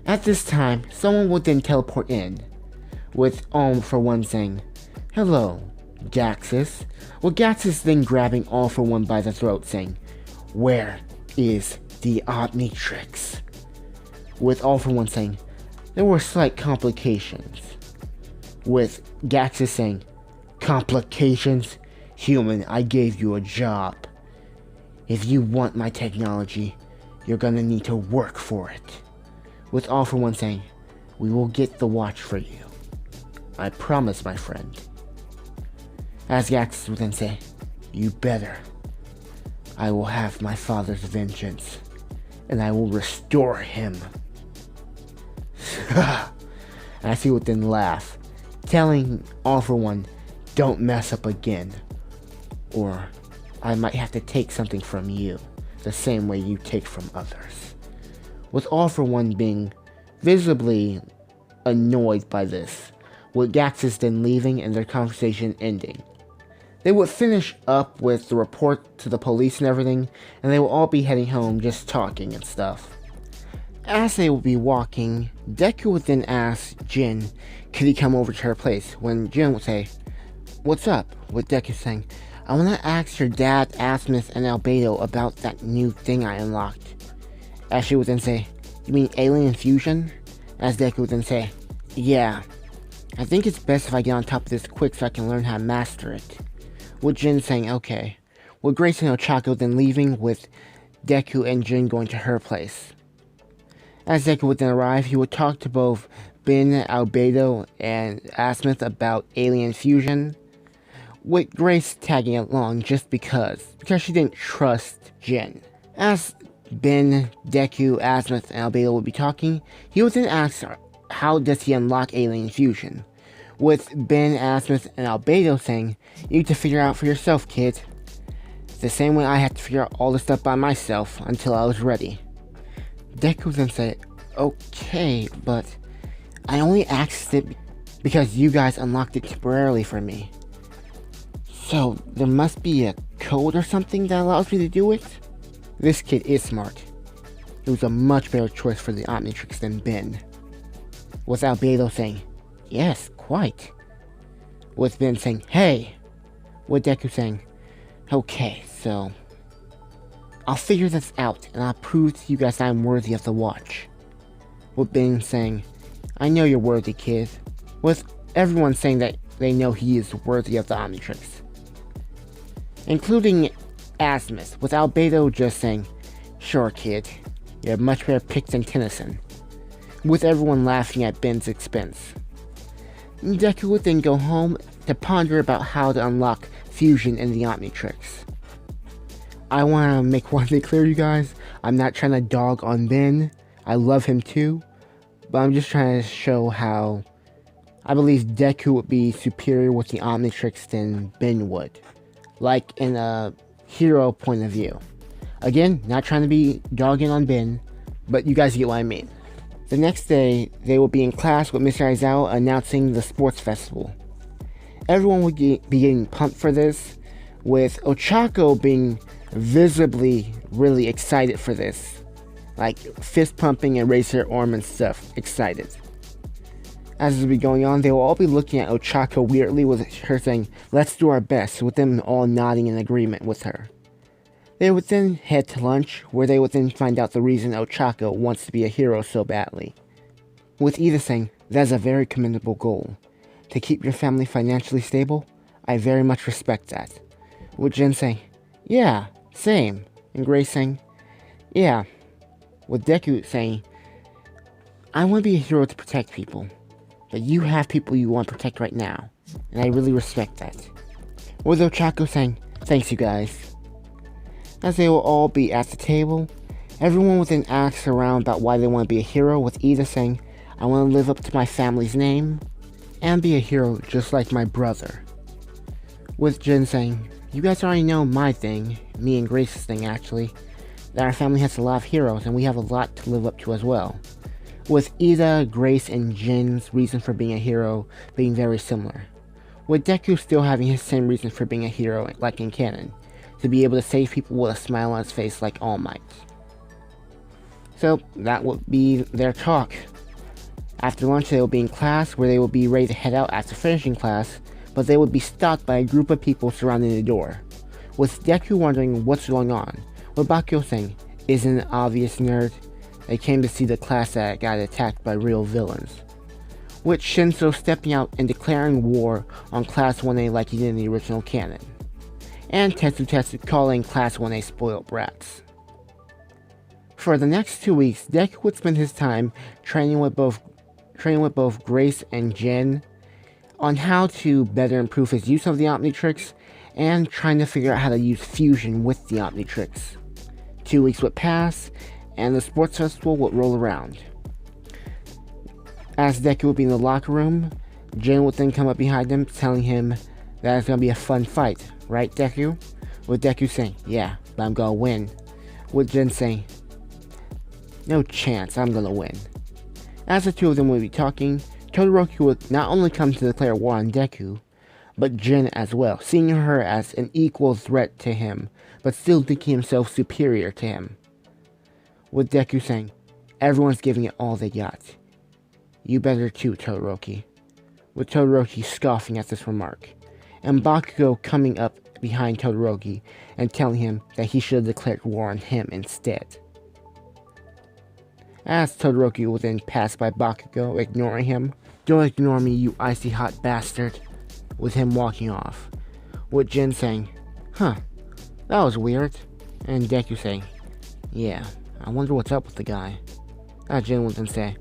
At this time, someone would then teleport in, with All for One saying, hello, Gaxus. With Gaxus then grabbing All for One by the throat saying, where is the Omnitrix? With All for One saying, there were slight complications. With Gaxus saying, complications? Human, I gave you a job. If you want my technology, you're gonna need to work for it. With All for One saying, we will get the watch for you. I promise, my friend. As Gaxus would then say, you better. I will have my father's vengeance, and I will restore him. As he would then laugh, telling All for One, don't mess up again, or I might have to take something from you, the same way you take from others. With All for One being visibly annoyed by this, with Gaxus then leaving and their conversation ending. They would finish up with the report to the police and everything, and they will all be heading home just talking and stuff. As they will be walking, Deku would then ask Jin, could he come over to her place, when Jin would say, what's up? With Deku saying, I want to ask your dad, Asmus, and Albedo about that new thing I unlocked. As she would then say, you mean alien fusion? As Deku would then say, yeah. I think it's best if I get on top of this quick so I can learn how to master it. With Jin saying okay. With Grace and Ochako then leaving, with Deku and Jin going to her place. As Deku would then arrive, he would talk to both Ben, Albedo, and Asmith about alien fusion, with Grace tagging along just because she didn't trust Jin. As Ben, Deku, Asmith, and Albedo would be talking, he would then ask how does he unlock alien fusion, with Ben, Asmith, and Albedo saying, you need to figure out for yourself, kid. It's the same way I had to figure out all this stuff by myself until I was ready. Deku then said, okay, but I only asked it because you guys unlocked it temporarily for me. So there must be a code or something that allows me to do it? This kid is smart. He was a much better choice for the Omnitrix than Ben. With Albedo saying, yes, quite. With Ben saying, hey. With Deku saying, okay, so I'll figure this out and I'll prove to you guys I'm worthy of the watch. With Ben saying, I know you're worthy, kid. With everyone saying that they know he is worthy of the Omnitrix. Including Asmus, with Albedo just saying, sure, kid. You're a much better pick than Tennyson. With everyone laughing at Ben's expense. Deku would then go home to ponder about how to unlock fusion in the Omnitrix. I want to make one thing clear, you guys. I'm not trying to dog on Ben. I love him too. But I'm just trying to show how I believe Deku would be superior with the Omnitrix than Ben would. Like in a hero point of view. Again, not trying to be dogging on Ben, but you guys get what I mean. The next day, they will be in class with Mr. Aizawa announcing the sports festival. Everyone would be getting pumped for this, with Ochako being visibly really excited for this. Like, fist pumping and raise her arm and stuff, excited. As it will be going on, they will all be looking at Ochako weirdly, with her saying, let's do our best, with them all nodding in agreement with her. They would then head to lunch, where they would then find out the reason Ochako wants to be a hero so badly. With Ida saying, that's a very commendable goal. To keep your family financially stable, I very much respect that. With Jin saying, yeah, same. And Grace saying, yeah. With Deku saying, I want to be a hero to protect people, but you have people you want to protect right now, and I really respect that. With Ochako saying, thanks you guys. As they will all be at the table, everyone will then ask around about why they want to be a hero, with Ida saying, I want to live up to my family's name, and be a hero just like my brother. With Jin saying, you guys already know my thing, me and Grace's thing actually, that our family has a lot of heroes and we have a lot to live up to as well. With Ida, Grace, and Jin's reason for being a hero being very similar. With Deku still having his same reason for being a hero like in canon, to be able to save people with a smile on his face like All Might. So that would be their talk. After lunch they will be in class, where they will be ready to head out after finishing class, but they would be stopped by a group of people surrounding the door, with Deku wondering what's going on, with Bakyo saying, isn't it obvious, nerd? They came to see the class that got attacked by real villains. With Shinso stepping out and declaring war on Class 1A like he did in the original canon, and Tetsu calling Class 1A spoiled brats. For the next 2 weeks, Deku would spend his time training with both Grace and Jin on how to better improve his use of the Omnitrix, and trying to figure out how to use fusion with the Omnitrix. 2 weeks would pass, and the sports festival would roll around. As Deku would be in the locker room, Jin would then come up behind him, telling him that it's going to be a fun fight, right Deku? With Deku saying, yeah, but I'm going to win. With Jin saying, no chance, I'm going to win. As the two of them would be talking, Todoroki would not only come to declare war on Deku, but Jin as well, seeing her as an equal threat to him, but still thinking himself superior to him. With Deku saying, everyone's giving it all they got. You better too, Todoroki. With Todoroki scoffing at this remark, and Bakugo coming up behind Todoroki and telling him that he should have declared war on him instead. As Todoroki will then pass by Bakugo, ignoring him, "Don't ignore me, you icy hot bastard," with him walking off. With Jin saying, "Huh, that was weird," and Deku saying, "Yeah, I wonder what's up with the guy." Jin would then say,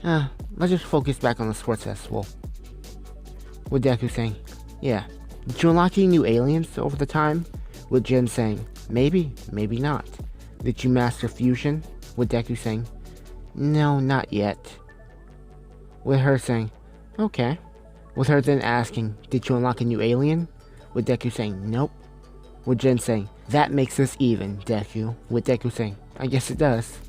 "Let's just focus back on the sports festival." With Deku saying, "Yeah, did you unlock any new aliens over the time?" With Jin saying, "Maybe, maybe not." "Did you master fusion?" With Deku saying, "No, not yet." With her saying, "Okay." With her then asking, "Did you unlock a new alien?" With Deku saying, "Nope." With Jin saying, "That makes us even, Deku." With Deku saying, "I guess it does."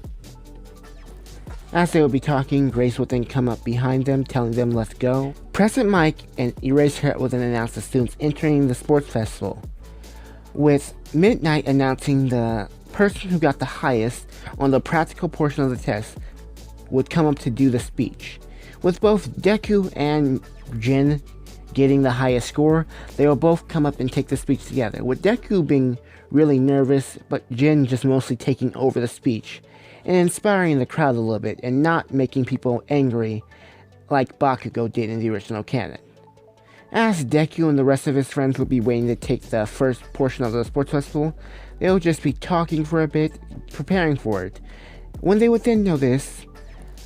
As they would be talking, Grace would then come up behind them, telling them let's go. President Mike and Eraserhead would then announce the students entering the sports festival, with Midnight announcing the person who got the highest on the practical portion of the test would come up to do the speech. With both Deku and Jin getting the highest score, they will both come up and take the speech together, with Deku being really nervous, but Jin just mostly taking over the speech and inspiring the crowd a little bit and not making people angry like Bakugo did in the original canon. As Deku and the rest of his friends will be waiting to take the first portion of the sports festival, they will just be talking for a bit, preparing for it. When they would then notice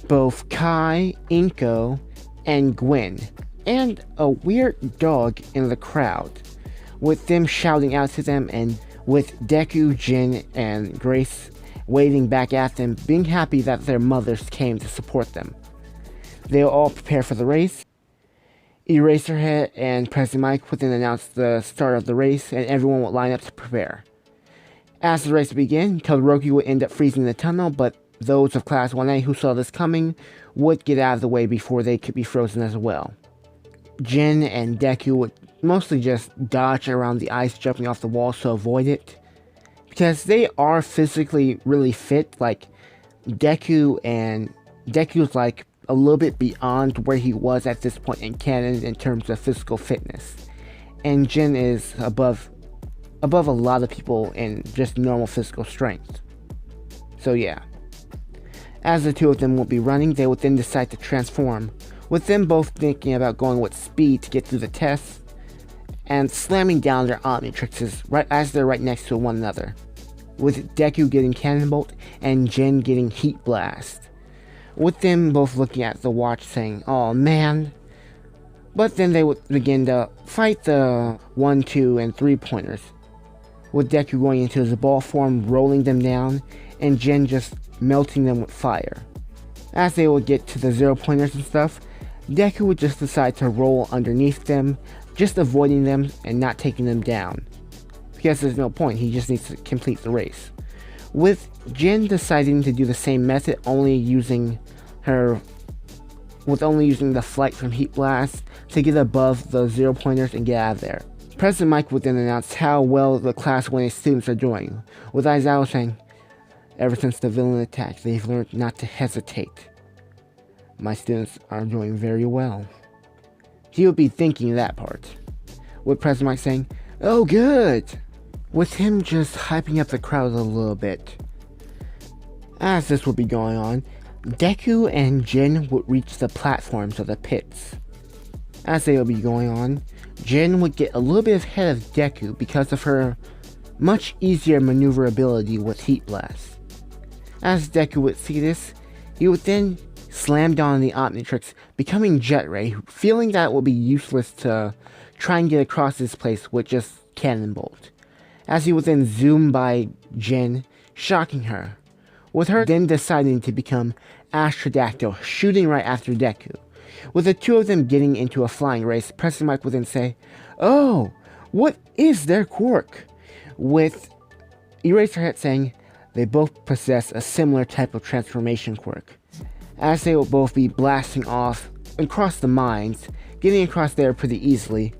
both Kai, Inko, and Gwen, and a weird dog in the crowd, with them shouting out to them, and with Deku, Jin, and Grace waving back at them, being happy that their mothers came to support them. They will all prepare for the race. Eraserhead and President Mike would then announce the start of the race, and everyone would line up to prepare. As the race began, Todoroki would end up freezing in the tunnel, but those of Class 1A who saw this coming would get out of the way before they could be frozen as well. Jin and Deku would mostly just dodge around the ice, jumping off the walls to avoid it, because they are physically really fit. Like Deku's like a little bit beyond where he was at this point in canon in terms of physical fitness, and Jin is above a lot of people in just normal physical strength. So yeah. As the two of them will be running, they would then decide to transform, with them both thinking about going with speed to get through the test, and slamming down their Omnitrixes right as they're right next to one another, with Deku getting Cannonbolt and Jin getting Heat Blast, with them both looking at the watch saying, "Oh man." But then they would begin to fight the 1, 2, and 3 pointers, with Deku going into his ball form, rolling them down, and Jin just melting them with fire. As they would get to the 0 pointers and stuff, Deku would just decide to roll underneath them, just avoiding them and not taking them down, because there's no point, he just needs to complete the race. With Jin deciding to do the same method, only using the flight from Heat Blast to get above the 0 pointers and get out of there. President Mike would then announce how well the Class 1A students are doing, with Aizawa saying, "Ever since the villain attack, they've learned not to hesitate. My students are doing very well." He would be thinking that part, with President Mike saying, "Oh good," with him just hyping up the crowd a little bit. As this would be going on, Deku and Jin would reach the platforms of the pits. As they would be going on, Jin would get a little bit ahead of Deku because of her much easier maneuverability with Heat Blast. As Deku would see this, he would then slam down the Omnitrix, becoming Jet Ray, feeling that it would be useless to try and get across this place with just Cannonbolt. As he would then zoom by Jin, shocking her, with her then deciding to become Astrodactyl, shooting right after Deku. With the two of them getting into a flying race, President Mike would then say, "Oh, what is their quirk?" With Eraserhead saying they both possess a similar type of transformation quirk, as they will both be blasting off across the mines, getting across there pretty easily,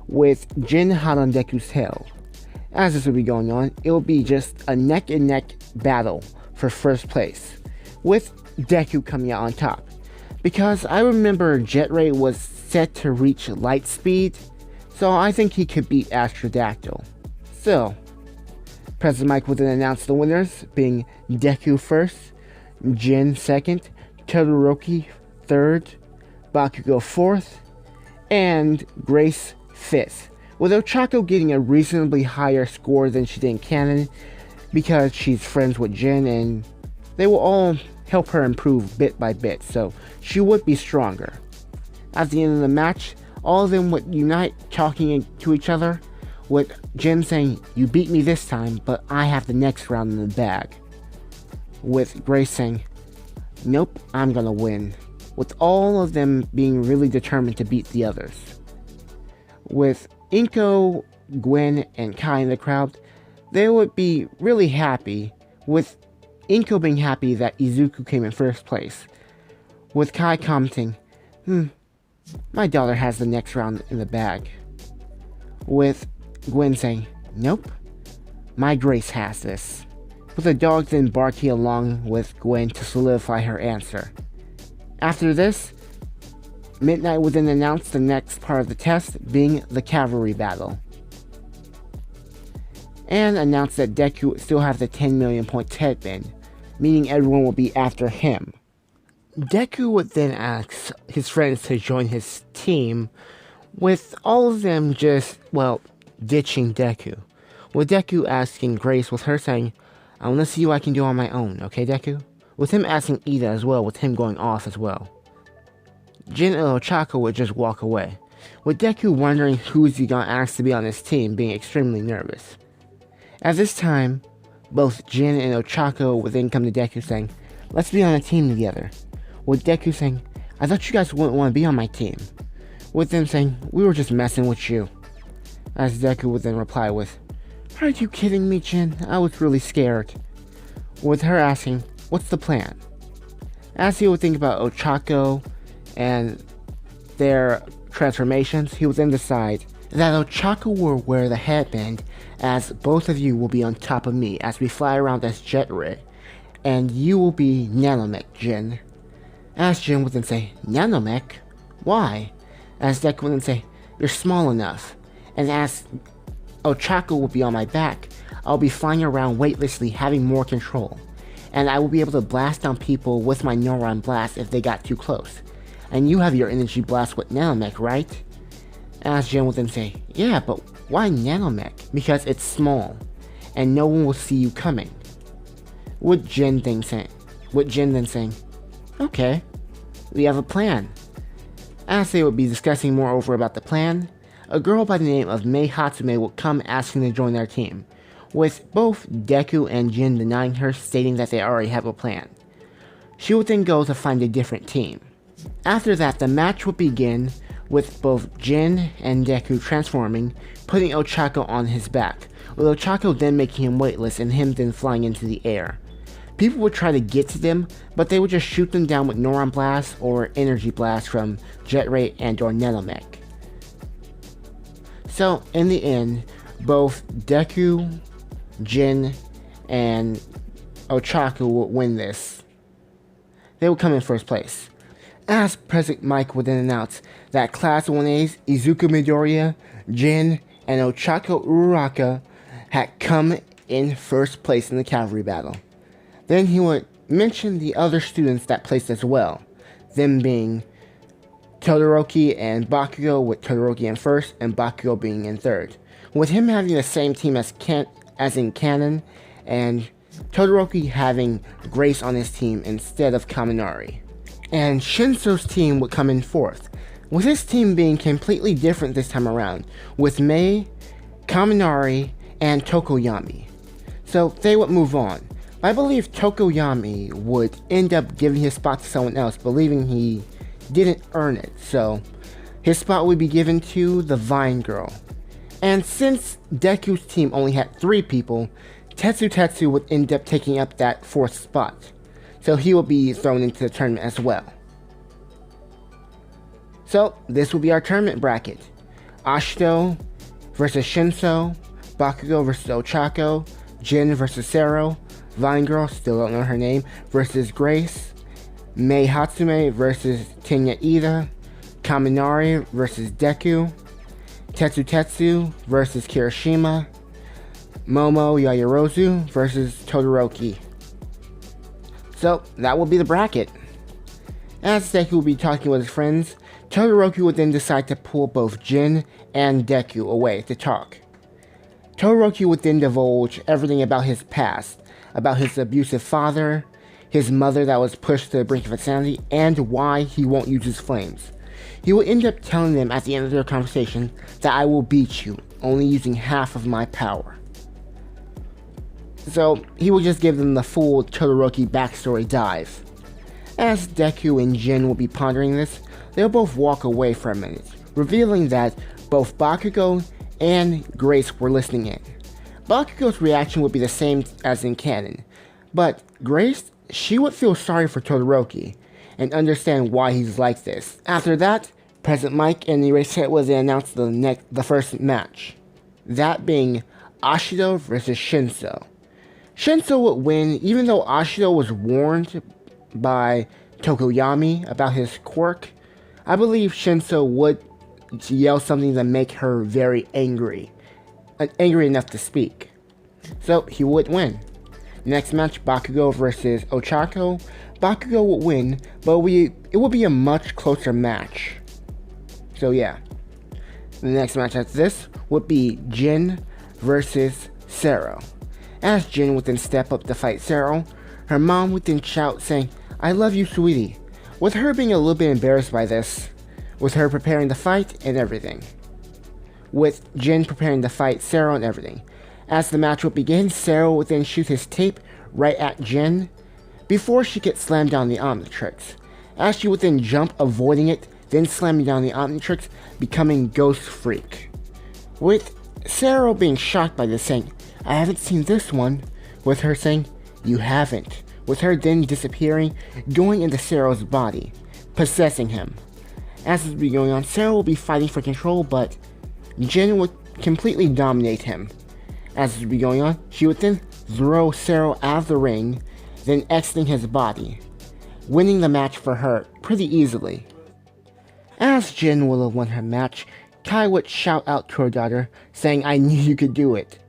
with Jin hot on Deku's tail. As this will be going on, it will be just a neck and neck battle for first place, with Deku coming out on top, because I remember Jet Ray was set to reach light speed, so I think he could beat Astrodactyl. Still, President Mike would then announce the winners, being Deku first, Jin second, Todoroki third, Bakugo 4th, and Grace 5th, with Ochako getting a reasonably higher score than she did in canon because she's friends with Jin and they will all help her improve bit by bit, so she would be stronger. At the end of the match, all of them would unite talking to each other, with Jin saying, "You beat me this time, but I have the next round in the bag." With Grace saying, "Nope, I'm gonna win." With all of them being really determined to beat the others. With Inko, Gwen, and Kai in the crowd, they would be really happy, with Inko being happy that Izuku came in first place. With Kai commenting, "My daughter has the next round in the bag." With Gwen saying, "Nope, my Grace has this." With the dog then barking along with Gwen to solidify her answer. After this, Midnight would then announce the next part of the test, being the cavalry battle, and announce that Deku would still have the 10 million points headband, meaning everyone will be after him. Deku would then ask his friends to join his team, with all of them just, ditching Deku. With Deku asking Grace, with her saying, "I want to see what I can do on my own, okay Deku?" With him asking Ida as well, with him going off as well. Jin and Ochako would just walk away, with Deku wondering who is he gonna ask to be on his team, being extremely nervous. At this time, both Jin and Ochako would then come to Deku saying, "Let's be on a team together." With Deku saying, "I thought you guys wouldn't want to be on my team." With them saying, "We were just messing with you." As Deku would then reply with, "Are you kidding me, Jin? I was really scared." With her asking, "What's the plan?" As he would think about Ochako and their transformations, he would then decide that Ochako will wear the headband, as both of you will be on top of me as we fly around as Jet Ray, and you will be Nanomech, Jin. As Jin would then say, "Nanomech? Why?" As Deku would then say, "You're small enough." And as Ochako will be on my back, I'll be flying around weightlessly, having more control. And I will be able to blast on people with my Neuron Blast if they got too close. And you have your Energy Blast with Nanomech, right? As Jin would then say, "Yeah, but why Nanomech? Because it's small, and no one will see you coming." With Jin then saying, "Okay, we have a plan." As they would be discussing moreover about the plan, a girl by the name of Mei Hatsume would come asking to join their team, with both Deku and Jin denying her, stating that they already have a plan. She would then go to find a different team. After that, the match would begin, with both Jin and Deku transforming, putting Ochako on his back, with Ochako then making him weightless and him then flying into the air. People would try to get to them, but they would just shoot them down with Neuron Blast or Energy Blast from Jet Ray and or Nanomech. So, in the end, both Deku, Jin, and Ochako would win this. They would come in first place. As President Mike would then announce that Class 1A's Izuku Midoriya, Jin, and Ochako Uraraka had come in first place in the cavalry battle. Then he would mention the other students that placed as well, them being Todoroki and Bakugo, with Todoroki in first and Bakugo being in third, with him having the same team as in canon, and Todoroki having Grace on his team instead of Kaminari. And Shinso's team would come in fourth, with his team being completely different this time around, with Mei, Kaminari, and Tokoyami. So they would move on. I believe Tokoyami would end up giving his spot to someone else, believing he didn't earn it, so his spot would be given to the Vine Girl. And since Deku's team only had 3 people, Tetsu would end up taking up that 4th spot, so he will be thrown into the tournament as well. So this will be our tournament bracket. Ashito versus Shinso, Bakugo versus Ochako, Jin versus Sero, Vine Girl, still don't know her name, versus Grace, Mei Hatsume versus Tenya Ida, Kaminari versus Deku, Tetsu versus Kirishima, Momo Yaoyorozu versus Todoroki. So that will be the bracket. As Deku will be talking with his friends, Todoroki would then decide to pull both Jin and Deku away to talk. Todoroki would then divulge everything about his past, about his abusive father, his mother that was pushed to the brink of insanity, and why he won't use his flames. He will end up telling them at the end of their conversation that I will beat you, only using half of my power. So he will just give them the full Todoroki backstory dive. As Deku and Jin will be pondering this, they'll both walk away for a minute, revealing that both Bakugo and Grace were listening in. Bakugo's reaction would be the same as in canon, but Grace, she would feel sorry for Todoroki and understand why he's like this. After that, President Mike and the Eraserhead would announce the first match, that being Ashido versus Shinso. Shinso would win even though Ashido was warned by Tokoyami about his quirk. I believe Shinso would yell something to make her very angry enough to speak. So he would win. Next match, Bakugo versus Ochako. Bakugo would win, but it would be a much closer match. So yeah. The next match after this would be Jin versus Sero. As Jin would then step up to fight Sero, her mom would then shout saying, "I love you, sweetie," with her being a little bit embarrassed by this, with her preparing to fight and everything. With Jin preparing to fight Sero and everything. As the match would begin, Sero would then shoot his tape right at Jin before she gets slammed down the Omnitrix. As she would then jump, avoiding it, then slamming down the Omnitrix, becoming Ghost Freak. With Sero being shocked by this, saying, "I haven't seen this one," with her saying, "You haven't," with her then disappearing, going into Sero's body, possessing him. As this will be going on, Sero will be fighting for control, but Jin would completely dominate him. As this would be going on, she would then throw Sero out of the ring, then exiting his body, winning the match for her pretty easily. As Jin will have won her match, Kai would shout out to her daughter, saying, "I knew you could do it,"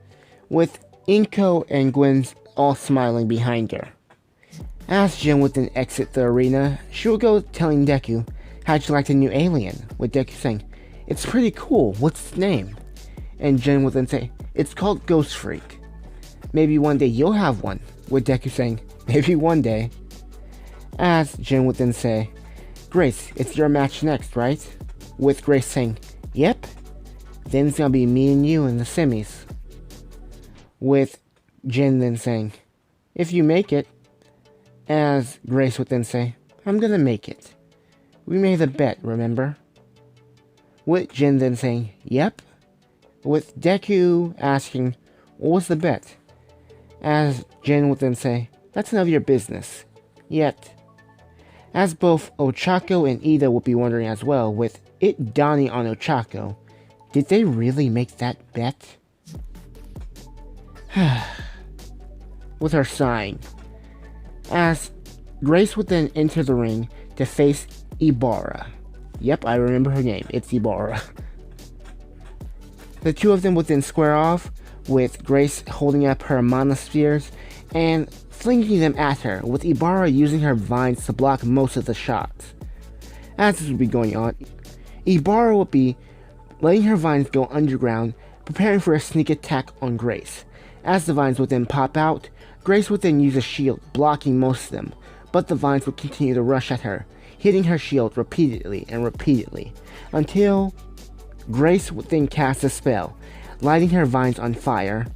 with Inko and Gwen all smiling behind her. As Jin would then exit the arena, she would go telling Deku, "How'd you like the new alien?" with Deku saying, "It's pretty cool, what's its name?" And Jin would then say, "It's called Ghost Freak. Maybe one day you'll have one," with Deku saying, "Maybe one day." As Jin would then say, "Grace, it's your match next, right?" With Grace saying, "Yep. Then it's gonna be me and you in the semis." With Jin then saying, "If you make it." As Grace would then say, "I'm gonna make it. We made a bet, remember?" With Jin then saying, "Yep." With Deku asking, "What was the bet?" As Jin would then say, "That's none of your business. Yet." As both Ochako and Ida would be wondering as well, with it dawning on Ochako, did they really make that bet? With her sighing. As Grace would then enter the ring to face Ibarra. Yep, I remember her name. It's Ibarra. The two of them would then square off, with Grace holding up her monospheres and flinging them at her, with Ibarra using her vines to block most of the shots. As this would be going on, Ibarra would be letting her vines go underground, preparing for a sneak attack on Grace. As the vines would then pop out, Grace would then use a shield, blocking most of them, but the vines would continue to rush at her, hitting her shield repeatedly and repeatedly, until Grace would then cast a spell, lighting her vines on fire,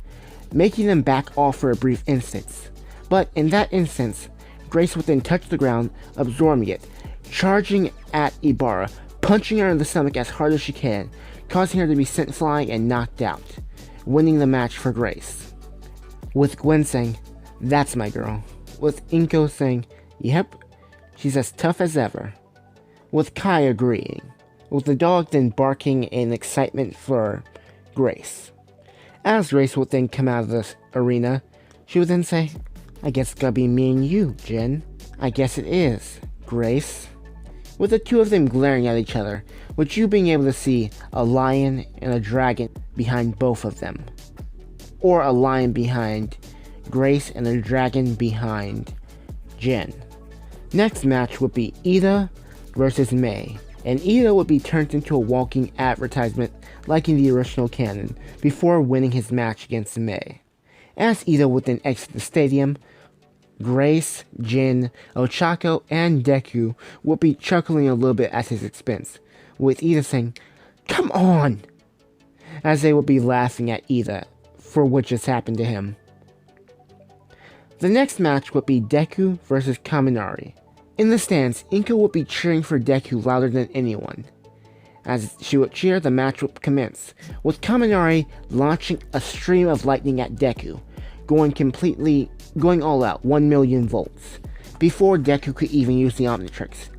making them back off for a brief instance. But in that instance, Grace would then touch the ground, absorbing it, charging at Ibarra, punching her in the stomach as hard as she can, causing her to be sent flying and knocked out, winning the match for Grace. With Gwen saying, "That's my girl." With Inko saying, "Yep, she's as tough as ever." With Kai agreeing. With the dog then barking in excitement for Grace. As Grace would then come out of the arena, she would then say, "I guess it's gonna be me and you, Jin." "I guess it is, Grace." With the two of them glaring at each other, with you being able to see a lion and a dragon behind both of them. Or a lion behind Grace and a dragon behind Jin. Next match would be Ida versus Mei. and Ida would be turned into a walking advertisement like in the original canon before winning his match against May. As Ida would then exit the stadium, Grace, Jin, Ochako, and Deku would be chuckling a little bit at his expense, with Ida saying, "Come on!" as they would be laughing at Ida for what just happened to him. The next match would be Deku versus Kaminari. In the stands, Inko would be cheering for Deku louder than anyone. As she would cheer, the match would commence, with Kaminari launching a stream of lightning at Deku, going all out, 1,000,000 volts, before Deku could even use the Omnitrix.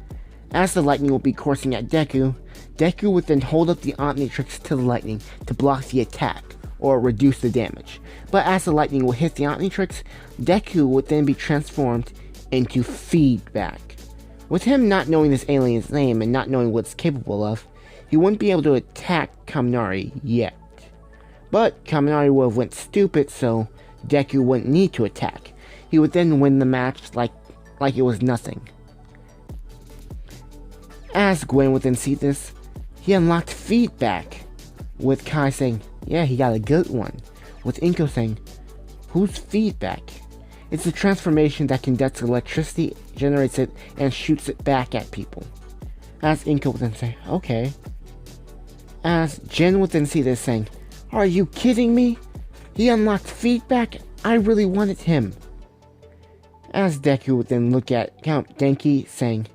As the lightning would be coursing at Deku, Deku would then hold up the Omnitrix to the lightning to block the attack, or reduce the damage. But as the lightning would hit the Omnitrix, Deku would then be transformed into feedback. With him not knowing this alien's name and not knowing what it's capable of, he wouldn't be able to attack Kaminari yet. But Kaminari would have went stupid, so Deku wouldn't need to attack. He would then win the match like it was nothing. As Gwen would then see this, he unlocked feedback, with Kai saying, "Yeah, he got a good one," with Inko saying, "Who's feedback?" It's a transformation that conducts electricity, generates it, and shoots it back at people. As Inko would then say, "Okay." As Jin would then see this saying, "Are you kidding me? He unlocked feedback? I really wanted him." As Deku would then look at Count Denki saying,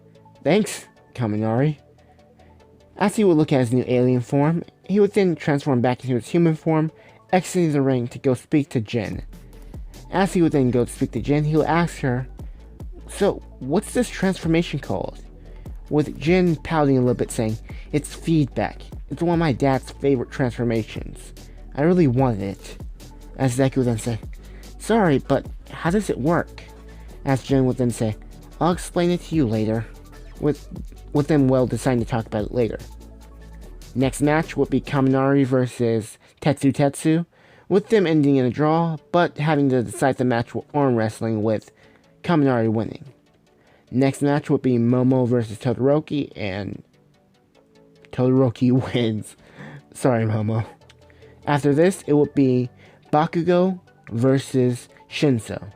"Thanks, Kaminari." As he would look at his new alien form, he would then transform back into his human form, exiting the ring to go speak to Jin. As he would then go to speak to Jin, he would ask her, "So, what's this transformation called?" With Jin pouting a little bit saying, "It's feedback. It's one of my dad's favorite transformations. I really wanted it." As Deku would then say, "Sorry, but how does it work?" As Jin would then say, "I'll explain it to you later," with them deciding to talk about it later. Next match would be Kaminari versus Tetsu, with them ending in a draw, but having to decide the match with arm wrestling, with Kaminari winning. Next match would be Momo versus Todoroki, and Todoroki wins. Sorry, Momo. After this, it would be Bakugo versus Shinso.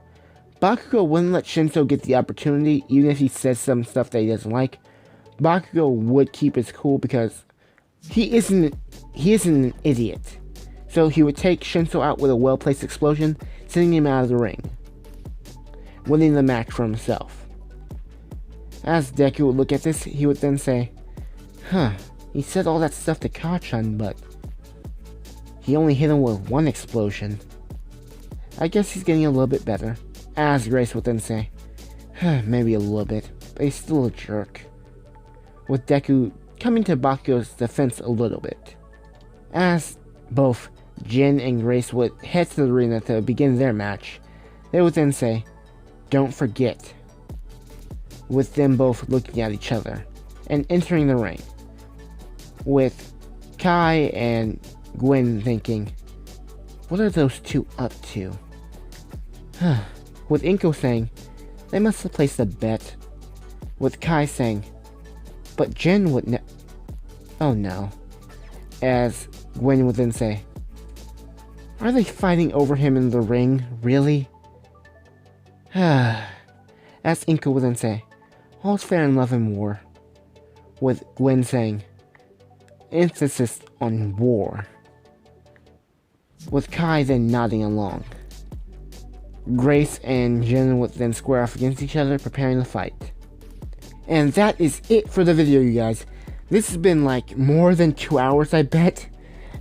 Bakugo wouldn't let Shinso get the opportunity, even if he says some stuff that he doesn't like. Bakugo would keep his cool because he isn't an idiot. So he would take Shinso out with a well-placed explosion, sending him out of the ring, winning the match for himself. As Deku would look at this, he would then say, he said all that stuff to Kachan, but he only hit him with one explosion. I guess he's getting a little bit better." As Grace would then say, "Maybe a little bit, but he's still a jerk," with Deku coming to Bakugo's defense a little bit. As both Jin and Grace would head to the arena to begin their match, they would then say, "Don't forget," with them both looking at each other, and entering the ring, with Kai and Gwen thinking, "What are those two up to?" With Inko saying, "They must have placed a bet," with Kai saying, "But Jin would oh no," as Gwen would then say, "Are they fighting over him in the ring, really?" As Inko would then say, "All's fair in love and war," with Gwen saying, "Emphasis on war," with Kai then nodding along. Grace and Jin would then square off against each other, preparing to fight. And that is it for the video, you guys. This has been like more than 2 hours, I bet.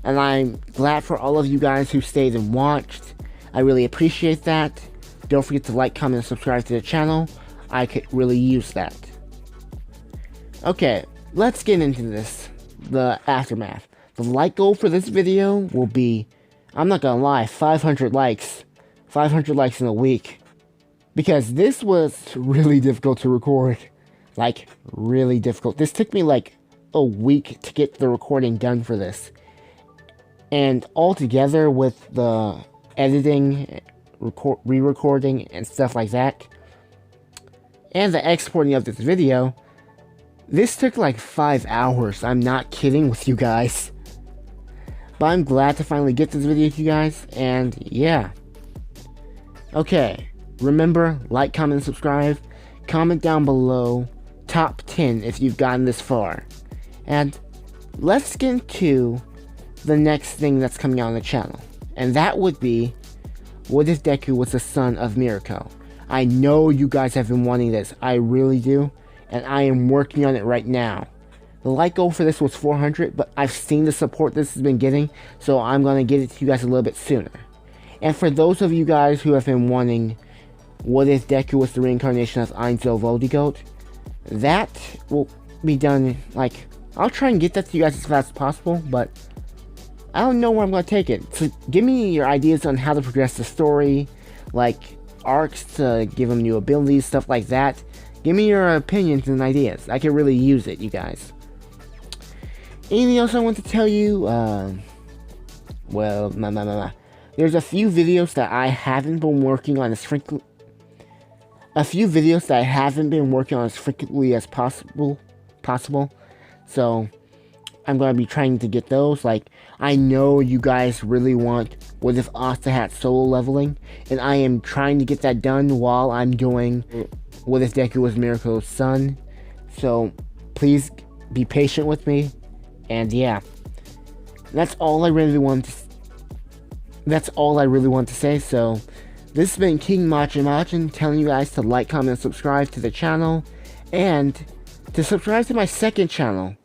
And I'm glad for all of you guys who stayed and watched. I really appreciate that. Don't forget to like, comment, and subscribe to the channel. I could really use that. Okay, let's get into this. The aftermath. The like goal for this video will be, I'm not gonna lie, 500 likes. 500 likes in a week. Because this was really difficult to record. Like, really difficult. This took me like a week to get the recording done for this. And altogether with the editing, re-recording, and stuff like that, and the exporting of this video, This took like 5 hours. I'm not kidding with you guys. But I'm glad to finally get this video to you guys. And yeah. Okay. Remember, like, comment, and subscribe. Comment down below top 10 if you've gotten this far. And let's get into the next thing that's coming out on the channel. And that would be, what if Deku was the son of Mirko? I know you guys have been wanting this. I really do. And I am working on it right now. The like goal for this was 400, but I've seen the support this has been getting, so I'm going to get it to you guys a little bit sooner. And for those of you guys who have been wanting, what if Deku was the reincarnation of Einzel Voldigoat? That will be done, like, I'll try and get that to you guys as fast as possible, but I don't know where I'm going to take it. So give me your ideas on how to progress the story, like arcs to give them new abilities, stuff like that. Give me your opinions and ideas. I can really use it, you guys. Anything else I want to tell you? Well, there's a few videos that I haven't been working on as frequently. A few videos that I haven't been working on as frequently as possible. So I'm going to be trying to get those. Like, I know you guys really want what if Asta had solo leveling, and I am trying to get that done while I'm doing what if Deku was Mirko's son. So please be patient with me. And yeah, that's all I really want to say. So this has been King Majin telling you guys to like, comment, and subscribe to the channel, and to subscribe to my second channel,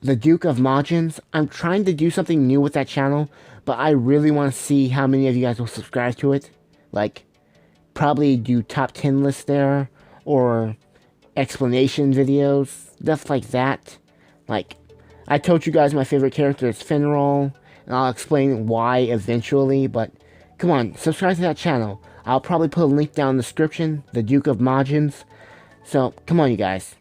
the Duke of Majins. I'm trying to do something new with that channel, but I really want to see how many of you guys will subscribe to it. Like, probably do top 10 lists there, or explanation videos, stuff like that. Like, I told you guys my favorite character is Finral, and I'll explain why eventually, but come on, subscribe to that channel. I'll probably put a link down in the description, the Duke of Majins. So, come on, you guys.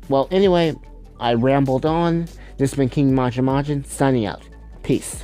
Well, anyway, I rambled on. This has been King Majin, signing out. Peace.